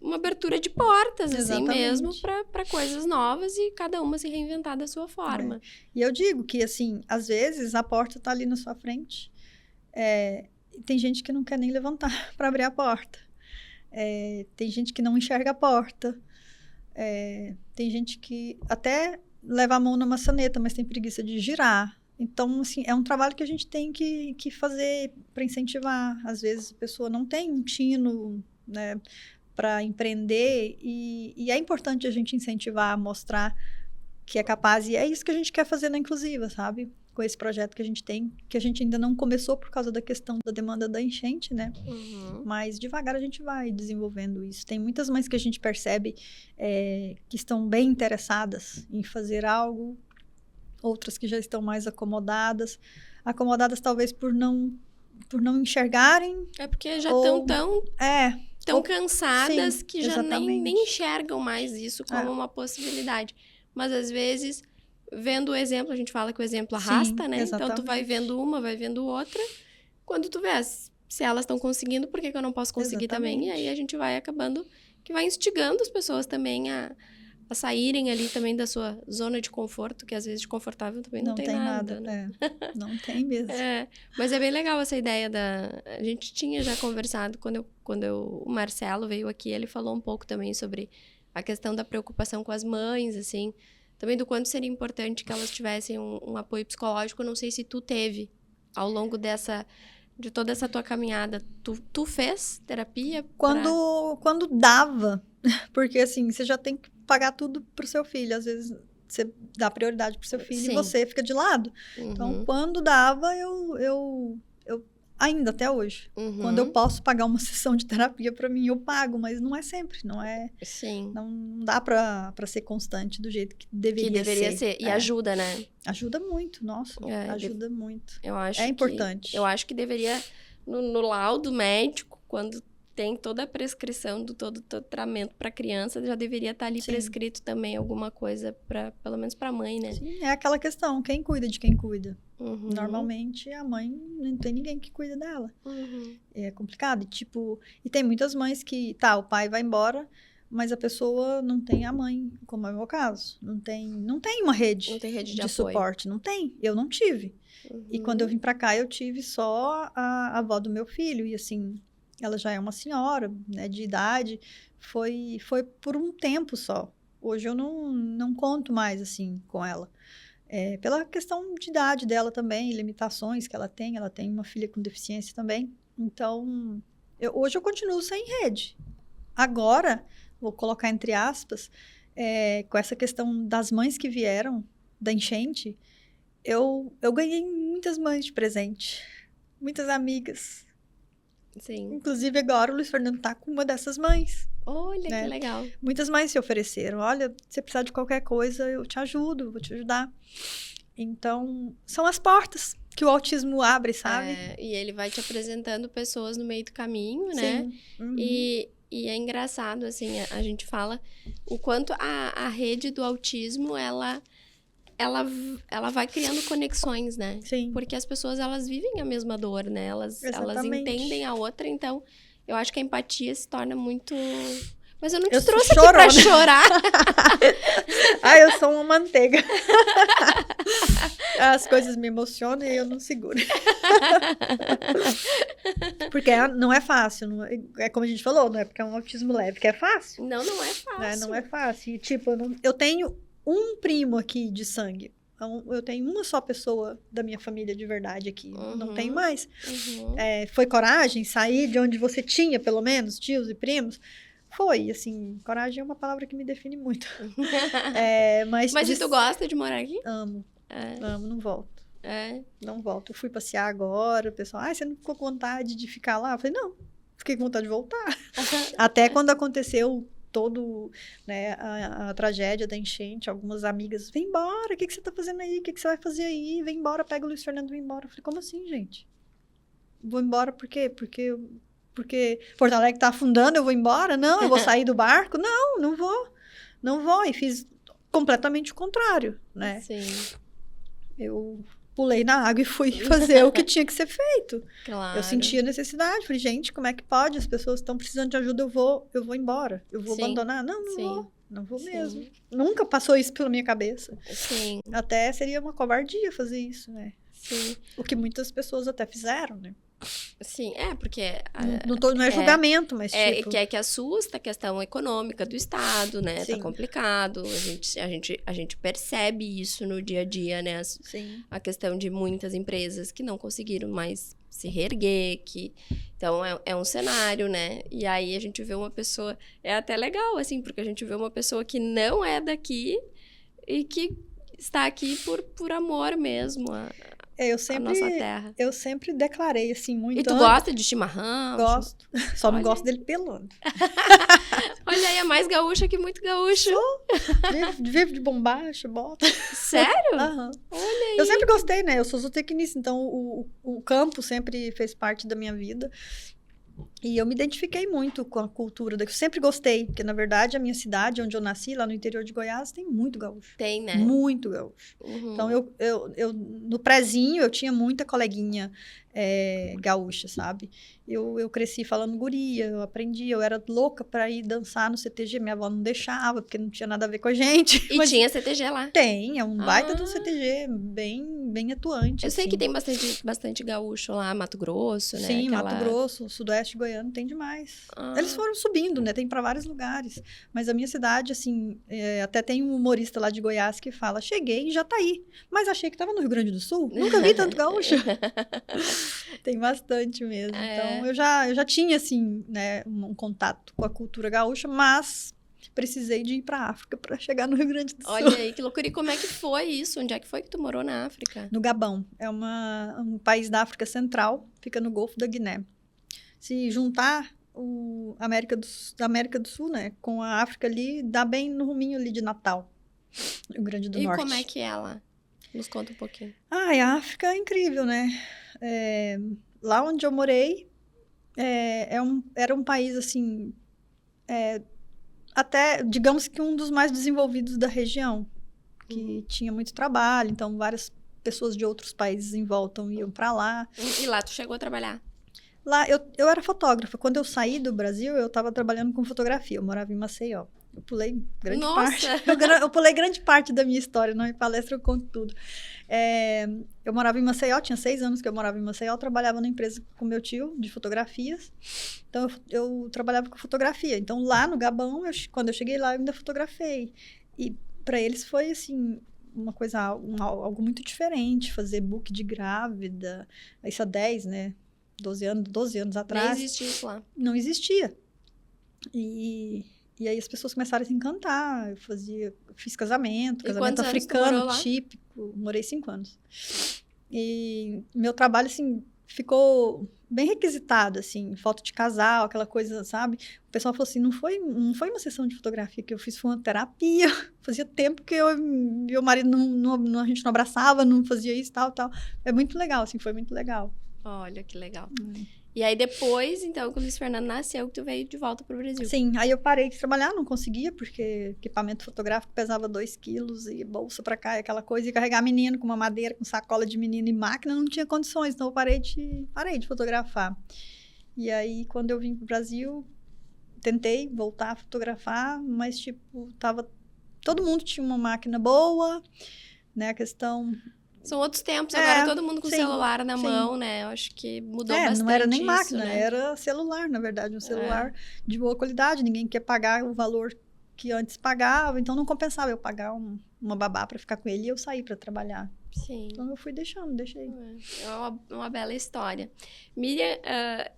uma abertura de portas, assim mesmo, para coisas novas e cada uma se reinventar da sua forma. E eu digo que, assim, às vezes a porta tá ali na sua frente. Tem gente que não quer nem levantar para abrir a porta. Tem gente que não enxerga a porta. Tem gente que até leva a mão na maçaneta, mas tem preguiça de girar. Então, assim, é um trabalho que a gente tem que fazer para incentivar. Às vezes a pessoa não tem um tino, né, para empreender e é importante a gente incentivar, mostrar que é capaz. E é isso que a gente quer fazer na Inclusiva, sabe? Com esse projeto que a gente tem, que a gente ainda não começou por causa da questão da demanda da enchente, né? Mas devagar a gente vai desenvolvendo isso. Tem muitas mães que a gente percebe que estão bem interessadas em fazer algo, outras que já estão mais acomodadas talvez por não enxergarem. É porque já estão tão cansadas, sim, que já nem enxergam mais isso como uma possibilidade. Mas às vezes, vendo o exemplo, a gente fala que o exemplo arrasta, né? Exatamente. Então tu vai vendo uma, vai vendo outra. Quando tu vê, se elas estão conseguindo, por que eu não posso conseguir também? E aí a gente vai acabando, que vai instigando as pessoas também a saírem ali também da sua zona de conforto, que às vezes de confortável também não tem nada. Né? Não tem mesmo. Mas é bem legal essa ideia A gente tinha já conversado, quando o Marcelo veio aqui, ele falou um pouco também sobre a questão da preocupação com as mães, assim, também do quanto seria importante que elas tivessem um apoio psicológico. Não sei se tu teve, ao longo de toda essa tua caminhada, tu fez terapia? Quando dava, porque assim, você já tem que pagar tudo pro seu filho, às vezes você dá prioridade pro seu filho e você fica de lado. Então, quando dava, eu ainda até hoje, quando eu posso pagar uma sessão de terapia para mim, eu pago, mas não é sempre, não é. Sim. Não dá para ser constante do jeito que deveria ser. E ajuda, né? Ajuda muito, nossa, ajuda muito. Eu acho importante. Eu acho que deveria, no laudo médico, quando tem toda a prescrição do todo o tratamento para criança, já deveria estar ali prescrito também alguma coisa, pelo menos para a mãe, né? Sim, é aquela questão, quem cuida de quem cuida. Normalmente, a mãe não tem ninguém que cuida dela. É complicado. E tem muitas mães que, o pai vai embora, mas a pessoa não tem a mãe, como é o meu caso. Não tem uma rede, não tem rede de apoio. Suporte. Não tem. Eu não tive. E quando eu vim para cá, eu tive só a avó do meu filho. E assim, ela já é uma senhora, né, de idade. Foi por um tempo só. Hoje eu não conto mais, assim, com ela. Pela questão de idade dela também, limitações que ela tem uma filha com deficiência também. Então, hoje eu continuo sem rede. Agora, vou colocar entre aspas, com essa questão das mães que vieram da enchente, eu ganhei muitas mães de presente, muitas amigas. Sim. Inclusive agora o Luiz Fernando tá com uma dessas mães. Olha, que legal. Muitas mães se ofereceram. Olha, se você precisar de qualquer coisa, eu te ajudo, vou te ajudar. Então, são as portas que o autismo abre, sabe? E ele vai te apresentando pessoas no meio do caminho, né? E é engraçado, assim, a gente fala o quanto a rede do autismo, ela vai criando conexões, né? Sim. Porque as pessoas, elas vivem a mesma dor, né? Elas entendem a outra, então eu acho que a empatia se torna muito... Mas eu não te trouxe aqui pra chorar. Eu sou uma manteiga. As coisas me emocionam e eu não seguro. Porque não é fácil. É como a gente falou, não é porque é um autismo leve que é fácil. Não é fácil. Não é fácil. E, eu tenho um primo aqui de sangue. Eu tenho uma só pessoa da minha família de verdade aqui. Não tenho mais. Foi coragem sair de onde você tinha, pelo menos, tios e primos? Foi, assim, coragem é uma palavra que me define muito. Mas e tu gosta de morar aqui? Amo. Amo, não volto. Não volto. Eu fui passear agora, o pessoal, você não ficou com vontade de ficar lá? Eu falei, não. fiquei com vontade de voltar. Até quando aconteceu né, a tragédia da enchente, algumas amigas, vem embora, o que você tá fazendo aí? O que você vai fazer aí? Vem embora, pega o Luiz Fernando, vem embora. Eu falei, como assim, gente? Vou embora por quê? Porque Porto Alegre tá afundando, eu vou embora? Não, eu vou sair do barco? Não, não vou. Não vou. E fiz completamente o contrário, né? Sim. Eu pulei na água e fui fazer o que tinha que ser feito. Claro. Eu senti a necessidade. Falei, gente, como é que pode? As pessoas estão precisando de ajuda, eu vou embora. Eu vou abandonar? Não, não vou. Não vou mesmo. Nunca passou isso pela minha cabeça. Sim. Até seria uma covardia fazer isso, né? Sim. O que muitas pessoas até fizeram, né? Sim, porque... Não é julgamento, mas tipo... que assusta a questão econômica do Estado, né? Sim. Tá complicado. A gente percebe isso no dia a dia, né? Sim. A questão de muitas empresas que não conseguiram mais se reerguer, então é um cenário, né? E aí a gente vê uma pessoa... É até legal, assim, porque a gente vê uma pessoa que não é daqui e que está aqui por amor mesmo a nossa terra. Eu sempre declarei, assim, muito... E tu gosta de chimarrão? Gosto. Só não gosto dele pelando. Olha aí, é mais gaúcha que muito gaúcho. Vivo de bombacha, bota. Sério? Aham. Olha aí. Eu sempre gostei, né? Eu sou zootecnista, então o campo sempre fez parte da minha vida. E eu me identifiquei muito com a cultura daqui. Eu sempre gostei, porque, na verdade, a minha cidade, onde eu nasci, lá no interior de Goiás, tem muito gaúcho. Tem, né? Muito gaúcho. Uhum. Então, eu no prezinho, eu tinha muita coleguinha gaúcha, sabe? Eu cresci falando guria, eu aprendi, eu era louca para ir dançar no CTG. Minha avó não deixava, porque não tinha nada a ver com a gente. E tinha CTG lá? Tem, é um baita de um CTG, bem atuante. Eu sei assim. que tem bastante gaúcho lá, Mato Grosso, né? Sim, Mato Grosso, sudoeste goiano, tem demais. Eles foram subindo, né? Tem para vários lugares. Mas a minha cidade, assim, até tem um humorista lá de Goiás que fala, cheguei em Jataí, mas achei que estava no Rio Grande do Sul. Nunca vi tanto gaúcho. Tem bastante mesmo. Então, eu já tinha, assim, né, um contato com a cultura gaúcha, mas precisei de ir para a África para chegar no Rio Grande do Sul. Olha aí, que loucura. E como é que foi isso? Onde é que foi que tu morou na África? No Gabão. É um país da África Central, fica no Golfo da Guiné. Se juntar a América do Sul, né, com a África ali, dá bem no ruminho ali de Natal, Rio Grande do Norte. E como é que é lá? Nos conta um pouquinho. A África é incrível, né? Lá onde eu morei, era um país, assim, até, digamos que um dos mais desenvolvidos da região, que tinha muito trabalho, então várias pessoas de outros países em volta iam para lá. E lá tu chegou a trabalhar? Lá, eu era fotógrafa. Quando eu saí do Brasil, eu estava trabalhando com fotografia. Eu morava em Maceió. Eu pulei grande parte. Eu pulei grande parte da minha história. Não, em palestra eu conto tudo. Eu morava em Maceió, tinha 6 anos que eu morava em Maceió. Eu trabalhava na empresa com meu tio, de fotografias. Então, eu trabalhava com fotografia. Então, lá no Gabão, quando eu cheguei lá, eu ainda fotografei. E para eles foi, assim, uma coisa, algo muito diferente. Fazer book de grávida. Isso há 10, né? 12 anos atrás. Nem existia isso lá. Não existia. E aí as pessoas começaram a se encantar. Eu fiz casamento africano típico. Morei 5 anos. E meu trabalho, assim, ficou bem requisitado, assim, foto de casal, aquela coisa, sabe? O pessoal falou assim, não foi uma sessão de fotografia que eu fiz, foi uma terapia. Fazia tempo que meu marido a gente não abraçava, não fazia isso, tal. É muito legal, assim, foi muito legal. Olha, que legal. E aí depois, então, que o Luiz Fernando nasceu, que tu veio de volta pro Brasil. Sim, aí eu parei de trabalhar, não conseguia, porque equipamento fotográfico pesava 2 quilos e bolsa pra cá, aquela coisa, e carregar menino com uma madeira, com sacola de menino e máquina, não tinha condições, então eu parei de fotografar. E aí, quando eu vim pro Brasil, tentei voltar a fotografar, mas, tipo, todo mundo tinha uma máquina boa, né, a questão... São outros tempos, agora todo mundo com celular na mão, né? Eu acho que mudou bastante. Não era nem máquina, né? Era celular, na verdade. Um celular de boa qualidade. Ninguém quer pagar o valor que antes pagava, então não compensava eu pagar uma babá para ficar com ele e eu sair para trabalhar. Sim. Então eu fui deixei. É uma bela história. Miriam,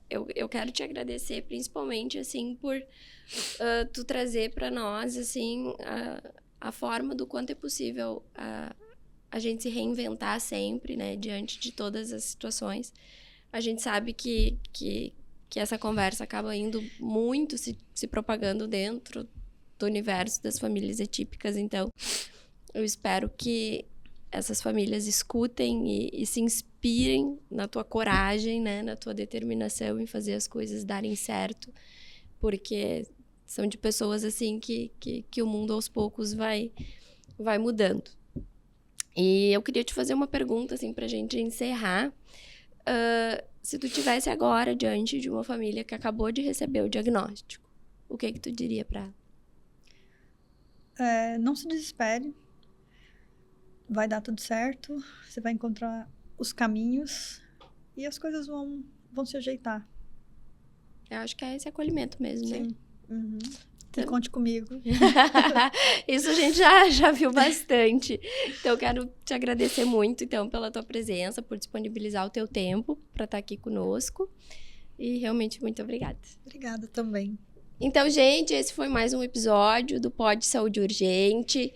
eu quero te agradecer principalmente, assim, por tu trazer para nós, assim, a forma do quanto é possível a gente se reinventar sempre, né, diante de todas as situações. A gente sabe que que essa conversa acaba indo muito, se propagando dentro do universo das famílias atípicas. Então, eu espero que essas famílias escutem e se inspirem na tua coragem, né? Na tua determinação em fazer as coisas darem certo, porque são de pessoas assim que o mundo aos poucos vai mudando. E eu queria te fazer uma pergunta assim pra gente encerrar. Se tu tivesse agora diante de uma família que acabou de receber o diagnóstico, o que tu diria pra ela? Não se desespere. Vai dar tudo certo. Você vai encontrar os caminhos e as coisas vão se ajeitar. Eu acho que é esse acolhimento mesmo, né? Sim. Uhum. E conte comigo. Isso a gente já viu bastante. Então, eu quero te agradecer muito, então, pela tua presença, por disponibilizar o teu tempo para estar aqui conosco. E realmente, muito obrigada. Obrigada também. Então, gente, esse foi mais um episódio do Pod Saúde Urgente.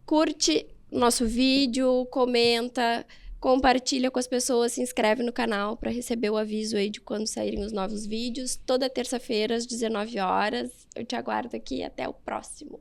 Curte nosso vídeo, comenta, compartilha com as pessoas, se inscreve no canal para receber o aviso aí de quando saírem os novos vídeos. Toda terça-feira, às 19 horas. Eu te aguardo aqui. Até o próximo.